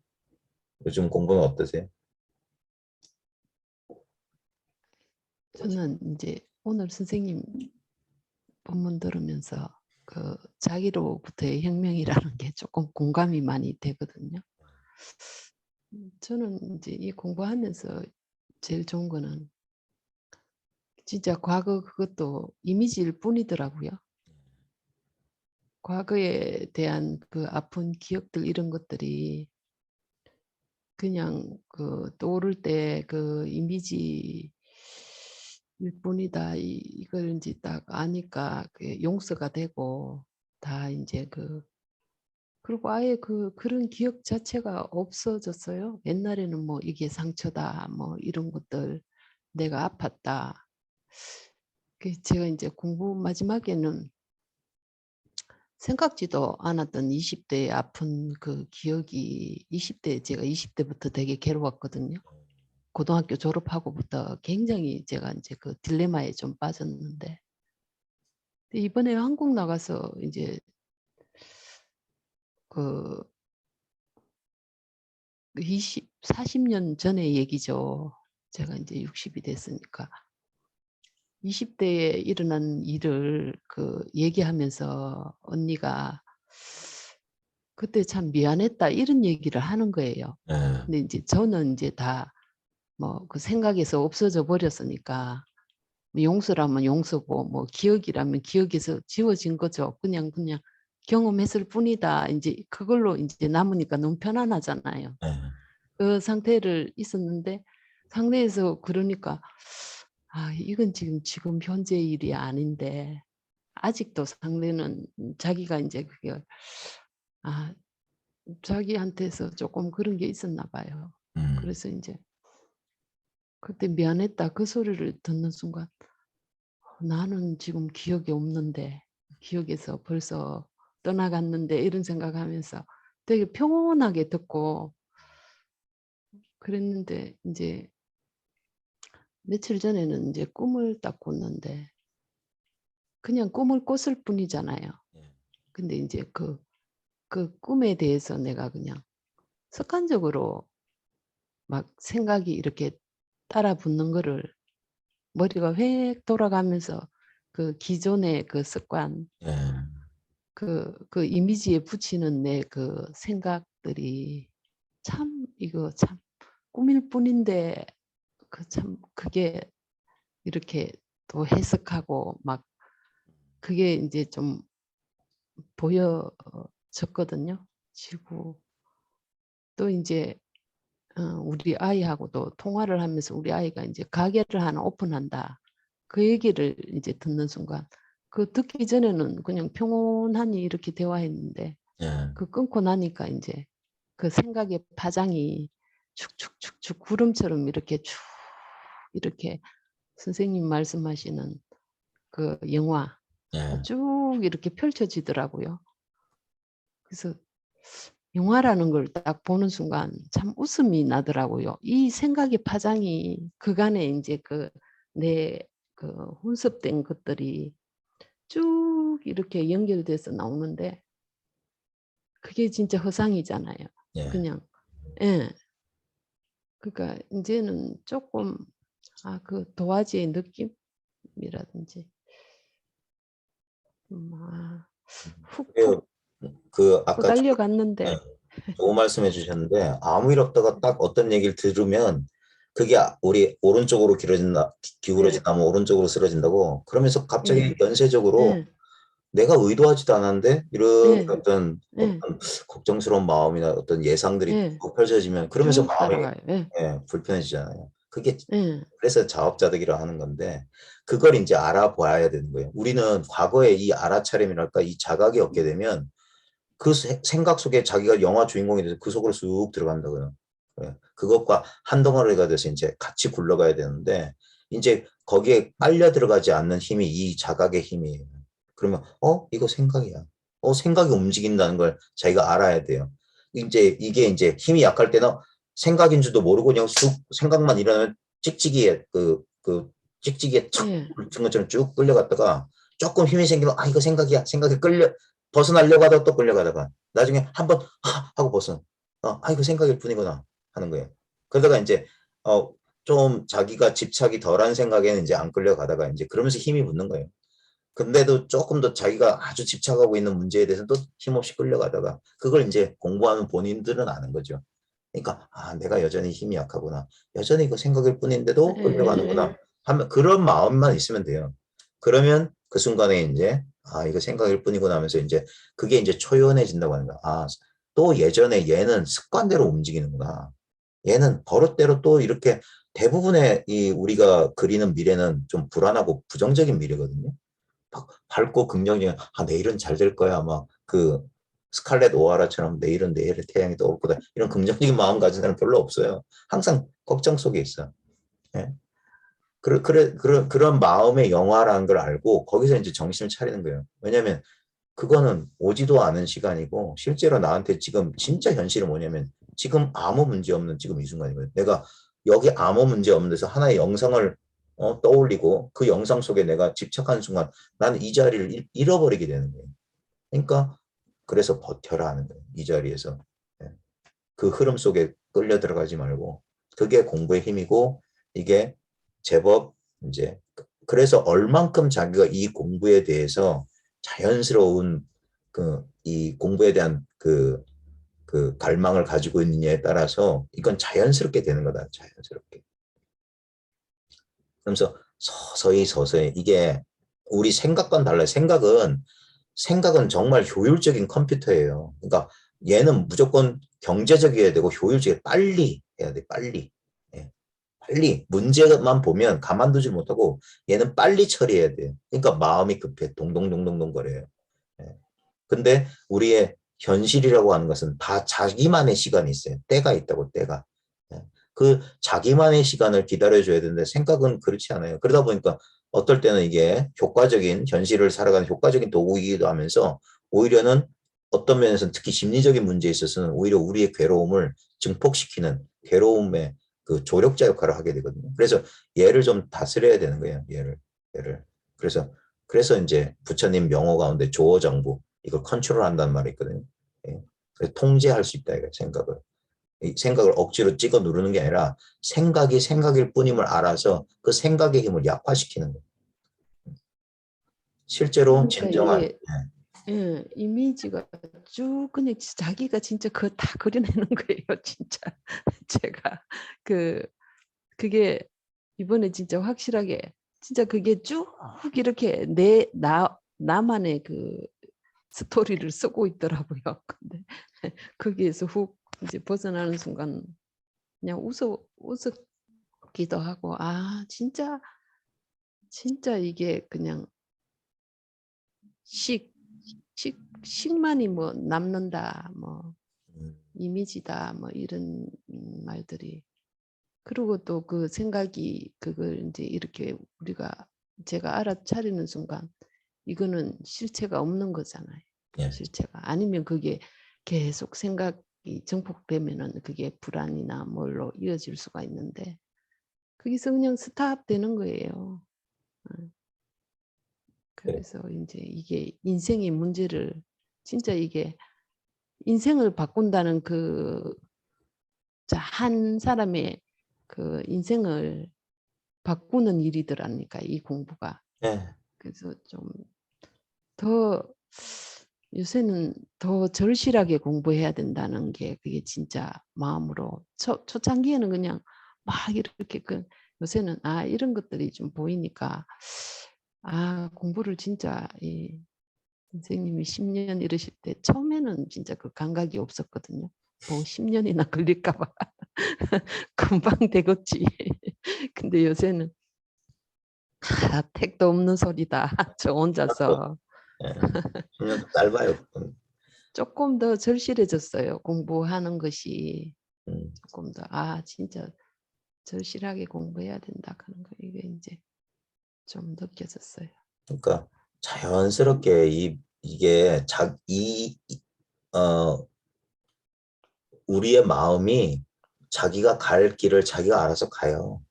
요즘 공부는 어떠세요? 저는 이제 오늘 선생님 본문 들으면서 그 자기로부터의 혁명이라는 게 조금 공감이 많이 되거든요. 저는 이제 이 공부하면서 제일 좋은 거는 진짜 과거 그것도 이미지일 뿐이더라고요. 과거에 대한 그 아픈 기억들 이런 것들이 그냥 그 떠오를 때 그 이미지일 뿐이다. 이걸 이제 딱 아니까 그게 용서가 되고 다 이제 그리고 아예 그런 기억 자체가 없어졌어요. 옛날에는 뭐 이게 상처다 뭐 이런 것들 내가 아팠다. 제가 이제 공부 마지막에는 생각지도 않았던 20대의 아픈 그 기억이 20대 제가 20대부터 되게 괴로웠거든요. 고등학교 졸업하고부터 굉장히 제가 이제 그 딜레마에 좀 빠졌는데 이번에 한국 나가서 이제 그 40년 전의 얘기죠. 제가 이제 60이 됐으니까 20대에 일어난 일을 얘기하면서 언니가 그때 참 미안했다 이런 얘기를 하는 거예요. 네. 근데 이제 저는 이제 다 뭐 그 생각에서 없어져 버렸으니까 용서라면 용서고 뭐 기억이라면 기억에서 지워진 거죠. 그냥 경험했을 뿐이다. 이제 그걸로 이제 남으니까 너무 편안하잖아요. 네. 그 상태를 있었는데 상대에서 그러니까 아 이건 지금 현재 일이 아닌데 아직도 상대는 자기가 이제 그게 아 자기한테서 조금 그런 게 있었나 봐요. 그래서 이제 그때 미안했다 그 소리를 듣는 순간 나는 지금 기억이 없는데 기억에서 벌써 떠나갔는데 이런 생각하면서 되게 평온하게 듣고 그랬는데 이제 며칠 전에는 이제 꿈을 딱 꿨는데 그냥 꿈을 꿨을 뿐이잖아요. 근데 이제 그 꿈에 대해서 내가 그냥 습관적으로 막 생각이 이렇게 따라 붙는 거를 머리가 획 돌아가면서 그 기존의 그 습관, 예. 그 이미지에 붙이는 내 그 생각들이 참 이거 참 꿈일 뿐인데 그 참 그게 이렇게 또 해석하고 막 그게 이제 좀 보여졌거든요. 지구 또 이제 우리 아이하고도 통화를 하면서 우리 아이가 이제 가게를 하나 오픈한다. 그 얘기를 이제 듣는 순간 그 듣기 전에는 그냥 평온하니 이렇게 대화했는데 예. 그 끊고 나니까 이제 그 생각의 파장이 축축축축 구름처럼 이렇게 쭉 이렇게 선생님 말씀하시는 그 영화 예. 쭉 이렇게 펼쳐지더라고요. 그래서 영화라는 걸 딱 보는 순간 참 웃음이 나더라고요. 이 생각의 파장이 그간에 이제 그 내 그 혼섭된 것들이 쭉 이렇게 연결돼서 나오는데 그게 진짜 허상이잖아요. 예. 그냥 예. 그러니까 이제는 조금 그 도화지의 느낌이라든지 그래요. 훅훅 그 아까 후달려 예, 갔는데 좋은 말씀해 주셨는데 아무 일 없다가 딱 어떤 얘기를 들으면 그게 우리 오른쪽으로 예. 기울어진다면 오른쪽으로 쓰러진다고 그러면서 갑자기 예. 연쇄적으로 예. 내가 의도하지도 않았는데 이런 예. 예. 어떤 걱정스러운 마음이나 어떤 예상들이 예. 쭉 펼쳐지면 그러면서 쭉 마음이 따라가요. 예. 불편해지잖아요. 그게 예. 그래서 자업자득이라 하는 건데 그걸 이제 알아봐야 되는 거예요. 우리는 과거에 이 알아차림이랄까 이 자각이 없게 되면 그 생각 속에 자기가 영화 주인공이 돼서 그 속으로 쑥 들어간다고요. 예, 그것과 한 덩어리가 돼서 이제 같이 굴러가야 되는데 이제 거기에 빨려 들어가지 않는 힘이 이 자각의 힘이에요. 그러면 이거 생각이야. 생각이 움직인다는 걸 자기가 알아야 돼요. 이제 이게 이제 힘이 약할 때는 생각인 줄도 모르고 그냥 쑥 생각만 일어나면 찍찍이에 찍찍이에 착 예. 붙은 것처럼 쭉 끌려갔다가 조금 힘이 생기면 이거 생각이야. 생각에 끌려 벗어나려고 하다가 또 끌려가다가 나중에 한번 하고 이거 생각일 뿐이구나 하는 거예요. 그러다가 이제 좀 자기가 집착이 덜한 생각에는 이제 안 끌려가다가 이제 그러면서 힘이 붙는 거예요. 근데도 조금 더 자기가 아주 집착하고 있는 문제에 대해서는 또 힘없이 끌려가다가 그걸 이제 공부하는 본인들은 아는 거죠. 그러니까 내가 여전히 힘이 약하구나. 여전히 그 생각일 뿐인데도 끌려가는구나. 예. 하면 그런 마음만 있으면 돼요. 그러면 그 순간에 이제 이거 생각일 뿐이구나 하면서 이제 그게 이제 초연해진다고 하는 거야. 또 예전에 얘는 습관대로 움직이는구나. 얘는 버릇대로 또 이렇게 대부분의 이 우리가 그리는 미래는 좀 불안하고 부정적인 미래거든요. 막 밝고 긍정적인 내일은 잘 될 거야. 막 그 스칼렛 오하라처럼 내일의 태양이 떠올 거다. 이런 긍정적인 마음 가진 사람 별로 없어요. 항상 걱정 속에 있어. 예. 그런 마음의 영화라는 걸 알고 거기서 이제 정신을 차리는 거예요. 왜냐하면 그거는 오지도 않은 시간이고 실제로 나한테 지금 진짜 현실은 뭐냐면 지금 아무 문제 없는 지금 이 순간이거든요. 내가 여기 아무 문제 없는 데서 하나의 영상을 떠올리고 그 영상 속에 내가 집착하는 순간 나는 이 자리를 잃어버리게 되는 거예요. 그러니까 그래서 버텨라 하는 거예요. 이 자리에서. 예. 그 흐름 속에 끌려 들어가지 말고 그게 공부의 힘이고 이게 제법 이제 그래서 얼만큼 자기가 이 공부에 대해서 자연스러운 이 공부에 대한 그 갈망을 가지고 있느냐에 따라서 이건 자연스럽게 되는 거다. 자연스럽게. 그러면서 서서히 이게 우리 생각과는 달라요. 생각은 정말 효율적인 컴퓨터예요. 그러니까 얘는 무조건 경제적이어야 되고 효율적이 빨리 해야 돼. 빨리. 예. 빨리 문제만 보면 가만두지 못하고 얘는 빨리 처리해야 돼요. 그러니까 마음이 급해. 동동동동동 거려요. 예. 근데 우리의 현실이라고 하는 것은 다 자기만의 시간이 있어요. 때가 있다고 때가. 예. 그 자기만의 시간을 기다려줘야 되는데 생각은 그렇지 않아요. 그러다 보니까 어떨 때는 이게 효과적인 현실을 살아가는 효과적인 도구이기도 하면서 오히려는 어떤 면에서는 특히 심리적인 문제에 있어서는 오히려 우리의 괴로움을 증폭시키는 괴로움의 그 조력자 역할을 하게 되거든요. 그래서 얘를 좀 다스려야 되는 거예요. 얘를. 그래서 이제 부처님 명호 가운데 조어정부 이걸 컨트롤한다는 말이 있거든요. 예. 그래서 통제할 수 있다 이거 생각을. 이 생각을 억지로 찍어 누르는 게 아니라 생각이 생각일 뿐임을 알아서 그 생각의 힘을 약화시키는 거예요. 실제로 그러니까 진정한 이게 이미지가 쭉 그냥 자기가 진짜 그거 다 그려내는 거예요. 진짜 제가 그게 이번에 진짜 확실하게 진짜 그게 쭉 이렇게 나만의 그 스토리를 쓰고 있더라고요. 근데 거기에서 훅 이제 벗어나는 순간 그냥 웃기도 하고 아 진짜 이게 그냥 식만이 뭐 남는다 뭐 이미지다 뭐 이런 말들이 그리고 또 그 생각이 그걸 이제 이렇게 제가 알아차리는 순간 이거는 실체가 없는 거잖아요. 예. 실체가 아니면 그게 계속 생각이 정폭되면은 그게 불안이나 뭘로 이어질 수가 있는데 거기서 그냥 스탑 되는 거예요. 그래서 이제 이게 인생의 문제를 진짜 이게 인생을 바꾼다는 한 사람의 그 인생을 바꾸는 일이더라니까 이 공부가. 예. 그래서 좀 더 요새는 더 절실하게 공부해야 된다는 게 그게 진짜 마음으로 초창기에는 그냥 막 이렇게 요새는 이런 것들이 좀 보이니까 공부를 진짜 선생님이 10년 이러실 때 처음에는 진짜 그 감각이 없었거든요. 뭐 10년이나 걸릴까 봐 금방 되겠지. 근데 요새는 택도 없는 소리다. 저 혼자서 예. 10년도 짧아요. 조금 더 절실해졌어요. 공부하는 것이 음. 조금 더 진짜 절실하게 공부해야 된다 하는 거 이게 이제 좀 느껴졌어요. 그러니까 자연스럽게 이게 우리의 마음이 자기가 갈 길을 자기가 알아서 가요.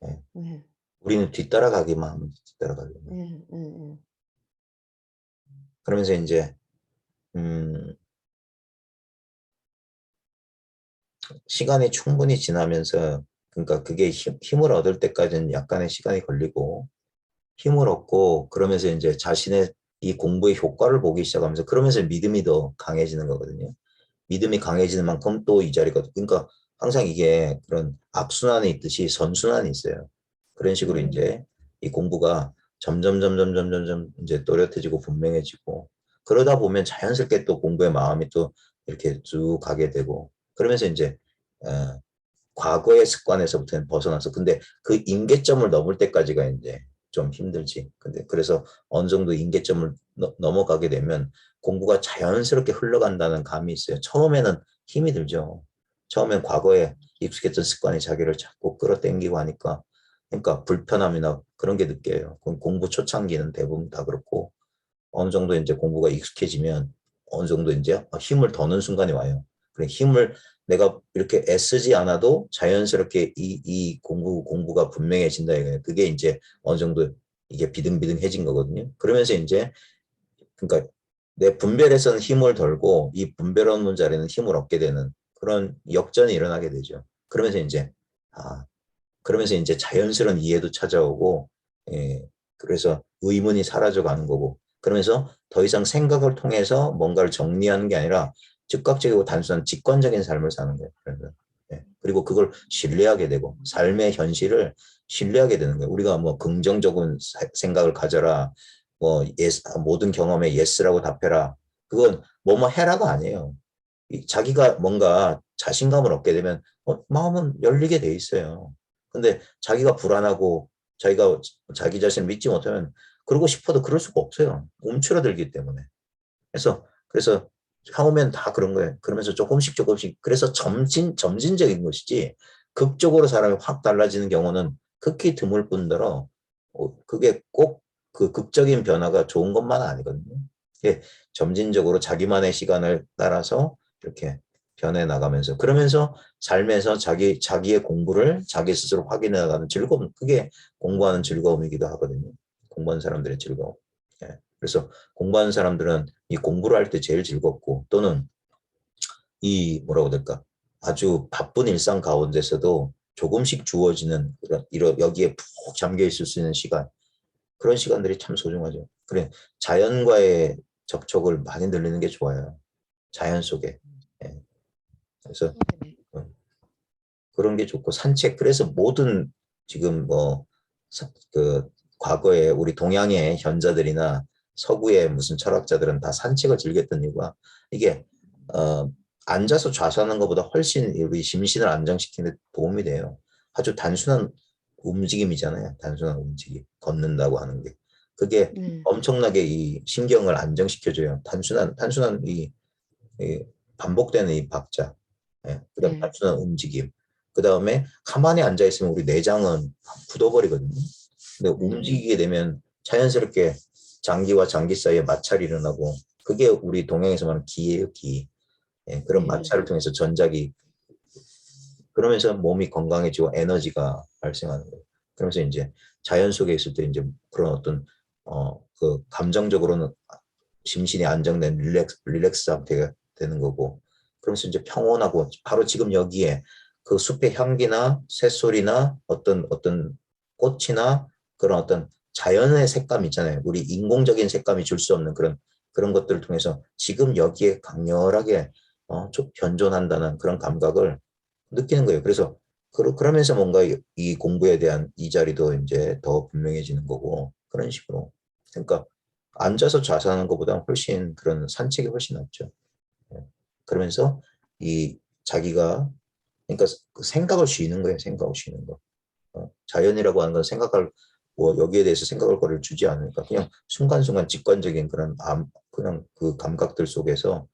예. 네, 우리는 뒤따라가기만 하면 뒤따라가기만. 네, 네, 네. 그러면서 이제 시간이 충분히 지나면서 그러니까 그게 힘을 얻을 때까지는 약간의 시간이 걸리고 힘을 얻고 그러면서 이제 자신의 이 공부의 효과를 보기 시작하면서 그러면서 믿음이 더 강해지는 거거든요. 믿음이 강해지는 만큼 또 이 자리가 그러니까 항상 이게 그런 악순환이 있듯이 선순환이 있어요. 그런 식으로 이제 이 공부가 점점 이제 또렷해지고 분명해지고 그러다 보면 자연스럽게 또 공부의 마음이 또 이렇게 쭉 가게 되고 그러면서 이제 과거의 습관에서부터는 벗어나서 근데 그 임계점을 넘을 때까지가 이제 좀 힘들지. 근데 그래서 어느 정도 임계점을 넘어가게 되면 공부가 자연스럽게 흘러간다는 감이 있어요. 처음에는 힘이 들죠. 처음엔 과거에 익숙했던 습관이 자기를 자꾸 끌어당기고 하니까 그러니까 불편함이나 그런 게 느껴요. 공부 초창기는 대부분 다 그렇고 어느 정도 이제 공부가 익숙해지면 어느 정도 이제 힘을 더는 순간이 와요. 그래 힘을 내가 이렇게 애쓰지 않아도 자연스럽게 이 공부가 분명해진다 이거예요. 그게 이제 어느 정도 이게 비등비등해진 거거든요. 그러면서 이제 그러니까 내 분별에서는 힘을 덜고 이 분별 없는 자리는 힘을 얻게 되는 그런 역전이 일어나게 되죠. 그러면서 이제 자연스러운 이해도 찾아오고 그래서 의문이 사라져가는 거고 그러면서 더 이상 생각을 통해서 뭔가를 정리하는 게 아니라 즉각적이고 단순한 직관적인 삶을 사는 거예요. 그래서 그리고 그걸 신뢰하게 되고 삶의 현실을 신뢰하게 되는 거예요. 우리가 뭐 긍정적인 생각을 가져라, 뭐 모든 경험에 예스라고 답해라. 그건 뭐뭐 해라가 아니에요. 자기가 뭔가 자신감을 얻게 되면 마음은 열리게 돼 있어요. 근데 자기가 불안하고 자기가 자기 자신을 믿지 못하면 그러고 싶어도 그럴 수가 없어요. 움츠러들기 때문에. 그래서 하오면 다 그런 거예요. 그러면서 조금씩 그래서 점진적인 것이지 극적으로 사람이 확 달라지는 경우는 극히 드물 뿐더러 그게 꼭 그 극적인 변화가 좋은 것만은 아니거든요. 점진적으로 자기만의 시간을 따라서 이렇게 변해 나가면서 그러면서 삶에서 자기의 공부를 자기 스스로 확인해 나가는 즐거움 그게 공부하는 즐거움이기도 하거든요. 공부하는 사람들의 즐거움. 그래서 공부하는 사람들은 이 공부를 할 때 제일 즐겁고 또는 이 뭐라고 될까 아주 바쁜 일상 가운데서도 조금씩 주어지는 여기에 푹 잠겨 있을 수 있는 시간, 그런 시간들이 참 소중하죠. 그래, 자연과의 접촉을 많이 늘리는 게 좋아요. 자연 속에. 예. 그래서 네. 그런 게 좋고, 산책, 그래서 모든 지금 뭐 그 과거에 우리 동양의 현자들이나 서구의 무슨 철학자들은 다 산책을 즐겼던 이유가, 이게 앉아서 좌선하는 것보다 훨씬 우리 심신을 안정시키는 데 도움이 돼요. 아주 단순한 움직임이잖아요. 단순한 움직임, 걷는다고 하는 게 그게 네. 엄청나게 이 신경을 안정시켜줘요. 단순한 이 반복되는 이 박자, 예, 그다음 네. 단순한 움직임, 그 다음에 가만히 앉아 있으면 우리 내장은 굳어버리거든요. 근데 움직이게 되면 자연스럽게 장기와 장기 사이에 마찰이 일어나고, 그게 우리 동양에서 말하는 기예요, 기. 예, 그런 네. 마찰을 통해서 전작이, 그러면서 몸이 건강해지고 에너지가 발생하는 거예요. 그러면서 이제 자연 속에 있을 때 이제 그런 어떤 그 감정적으로는 심신이 안정된 릴렉스 상태가 되는 거고, 그러면서 이제 평온하고, 바로 지금 여기에 그 숲의 향기나 새소리나 어떤 꽃이나 그런 어떤 자연의 색감 있잖아요. 우리 인공적인 색감이 줄 수 없는 그런 것들을 통해서 지금 여기에 강렬하게 좀 현존한다는 그런 감각을 느끼는 거예요. 그래서 그러면서 뭔가 이 공부에 대한 이 자리도 이제 더 분명해지는 거고, 그런 식으로. 그러니까 앉아서 좌선하는 것보다 훨씬 그런 산책이 훨씬 낫죠. 예. 그러면서 이 자기가, 그러니까 그 생각을 쉬는 거예요. 생각을 쉬는 거. 자연이라고 하는 건 생각할, 뭐 여기에 대해서 생각할 거를 주지 않으니까 그냥 순간순간 직관적인 그냥 그 감각들 속에서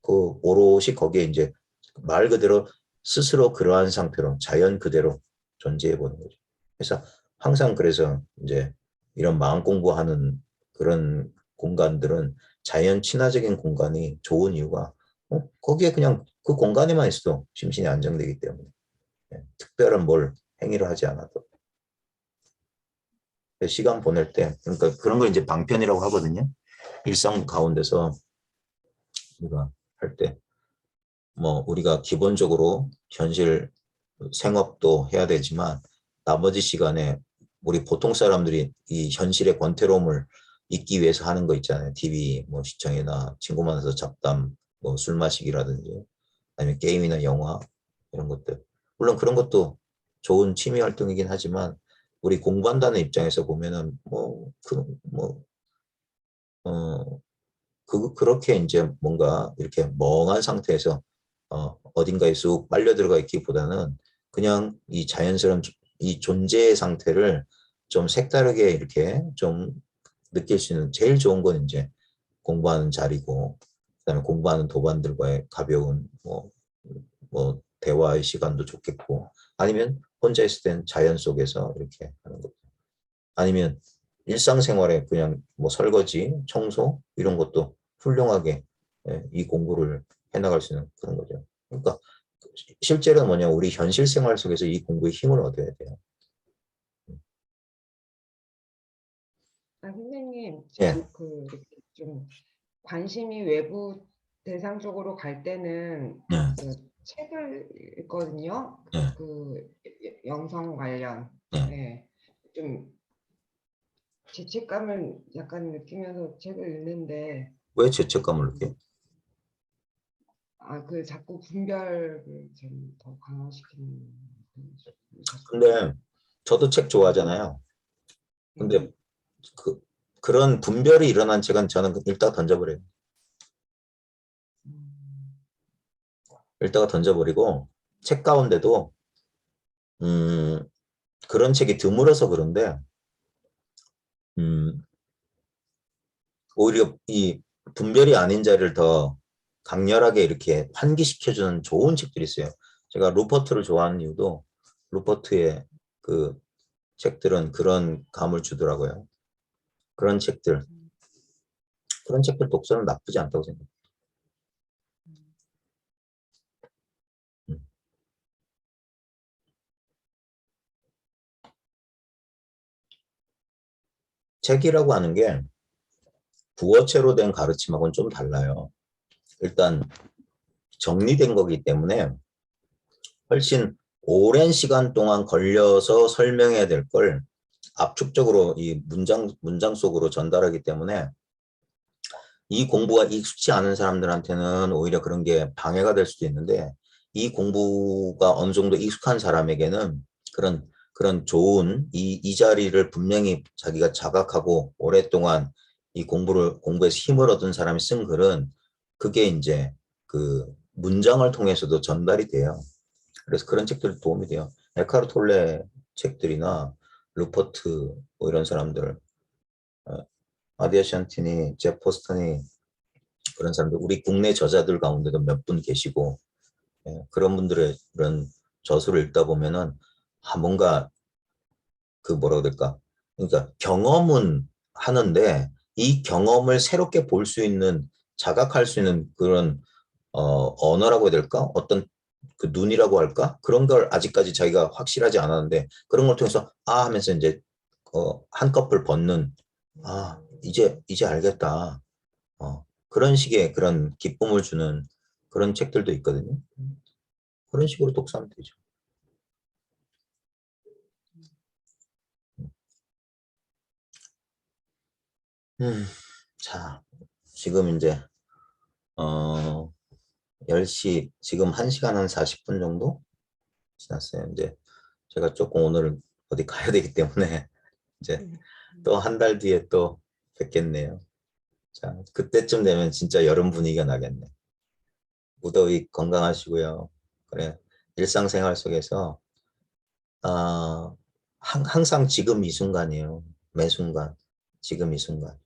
그 오롯이 거기에 이제 말 그대로 스스로 그러한 상태로 자연 그대로 존재해 보는 거죠. 그래서 항상, 그래서 이제 이런 마음 공부하는 그런 공간들은 자연 친화적인 공간이 좋은 이유가, 거기에 그냥 그 공간에만 있어도 심신이 안정되기 때문에, 예, 특별한 뭘 행위를 하지 않아도 시간 보낼 때, 그러니까 그런 걸 이제 방편이라고 하거든요. 일상 가운데서 우리가 할 때, 뭐 우리가 기본적으로 현실 생업도 해야 되지만 나머지 시간에 우리 보통 사람들이 이 현실의 권태로움을 잊기 위해서 하는 거 있잖아요. TV 뭐 시청이나 친구 만나서 잡담, 뭐 술 마시기라든지 아니면 게임이나 영화, 이런 것들. 물론 그런 것도 좋은 취미 활동이긴 하지만, 우리 공부한다는 입장에서 보면은 어, 그렇게 이제 뭔가 이렇게 멍한 상태에서 어딘가에 쑥 빨려 들어가 있기보다는 그냥 이 자연스러운 이 존재의 상태를 좀 색다르게 이렇게 좀 느낄 수 있는 제일 좋은 건 이제 공부하는 자리고, 그다음에 공부하는 도반들과의 가벼운 뭐 대화의 시간도 좋겠고, 아니면 혼자 있을 땐 자연 속에서 이렇게 하는 것, 아니면 일상생활에 그냥 뭐 설거지, 청소 이런 것도 훌륭하게, 예, 이 공부를 해나갈 수 있는 그런 거죠. 그러니까 실제로 뭐냐, 우리 현실 생활 속에서 이 공부에 힘을 얻어야 돼요. 선생님, 예, 이렇게 좀 관심이 외부 대상 쪽으로 갈 때는 예, 책을 읽거든요. 예, 영성 관련. 예. 네. 좀 죄책감을 약간 느끼면서 책을 읽는데, 왜 죄책감을 느껴? 자꾸 분별을 좀 더 강화시키는. 근데 저도 책 좋아하잖아요. 네. 근데 그런 분별이 일어난 책은 저는 읽다가 던져버려요. 음, 읽다가 던져버리고, 책 가운데도 음, 그런 책이 드물어서 그런데, 음, 오히려 이 분별이 아닌 자를 더 강렬하게 이렇게 환기시켜주는 좋은 책들이 있어요. 제가 루퍼트를 좋아하는 이유도, 루퍼트의 그 책들은 그런 감을 주더라고요. 그런 책들, 그런 책들 독서는 나쁘지 않다고 생각해요. 음. 책이라고 하는 게 구어체로 된 가르침하고는 좀 달라요. 일단 정리된 거기 때문에 훨씬 오랜 시간 동안 걸려서 설명해야 될 걸 압축적으로 이 문장 속으로 전달하기 때문에 이 공부가 익숙치 않은 사람들한테는 오히려 그런 게 방해가 될 수도 있는데, 이 공부가 어느 정도 익숙한 사람에게는 그런 좋은 이 자리를 분명히 자기가 자각하고 오랫동안 이 공부에서 힘을 얻은 사람이 쓴 글은 그게 이제 그 문장을 통해서도 전달이 돼요. 그래서 그런 책들이 도움이 돼요. 에카르 톨레 책들이나 루퍼트 뭐 이런 사람들, 아디아 샨티니, 제프 포스턴이, 그런 사람들, 우리 국내 저자들 가운데도 몇 분 계시고, 그런 분들의 그런 저술을 읽다 보면은 뭔가 그 뭐라고 해야 될까? 그러니까 경험은 하는데 이 경험을 새롭게 볼 수 있는, 자각할 수 있는 그런 언어라고 해야 될까? 어떤 그 눈이라고 할까? 그런 걸 아직까지 자기가 확실하지 않았는데 그런 걸 통해서 하면서 이제 한꺼풀 벗는, 이제 알겠다. 그런 식의 그런 기쁨을 주는 그런 책들도 있거든요. 그런 식으로 독서하면 되죠. 자, 지금 이제 10시, 지금 1시간 한 40분 정도 지났어요. 이제 제가 조금 오늘 어디 가야 되기 때문에 이제 또 한 달 뒤에 또 뵙겠네요. 자, 그때쯤 되면 진짜 여름 분위기가 나겠네. 무더위 건강하시고요. 그래, 일상생활 속에서 항상 지금 이 순간이에요. 매 순간, 지금 이 순간.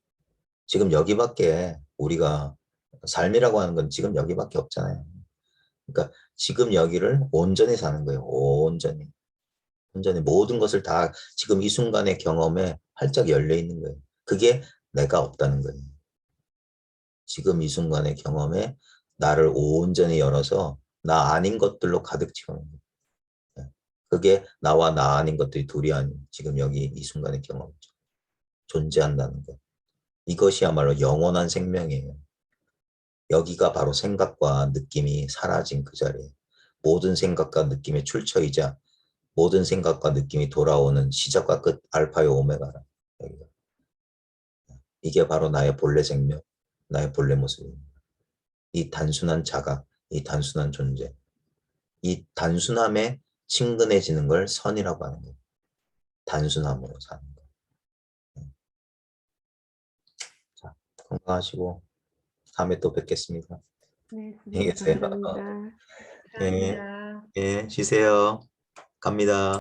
지금 여기밖에 우리가 삶이라고 하는 건 지금 여기밖에 없잖아요. 그러니까 지금 여기를 온전히 사는 거예요. 온전히. 온전히 모든 것을 다 지금 이 순간의 경험에 활짝 열려 있는 거예요. 그게 내가 없다는 거예요. 지금 이 순간의 경험에 나를 온전히 열어서 나 아닌 것들로 가득 채우는 거예요. 그게 나와 나 아닌 것들이 둘이 아닌 지금 여기 이 순간의 경험이죠. 존재한다는 것. 이것이야말로 영원한 생명이에요. 여기가 바로 생각과 느낌이 사라진 그 자리에 모든 생각과 느낌의 출처이자 모든 생각과 느낌이 돌아오는 시작과 끝, 알파요 오메가라. 여기가. 이게 바로 나의 본래 생명, 나의 본래 모습입니다. 이 단순한 자각, 이 단순한 존재, 이 단순함에 친근해지는 걸 선이라고 하는 거예요. 단순함으로 사는 거예요. 자, 건강하시고 다음에 또 뵙겠습니다. 네, 안녕히 계세요. 감사합니다. 예, 감사합니다. 예, 쉬세요. 갑니다.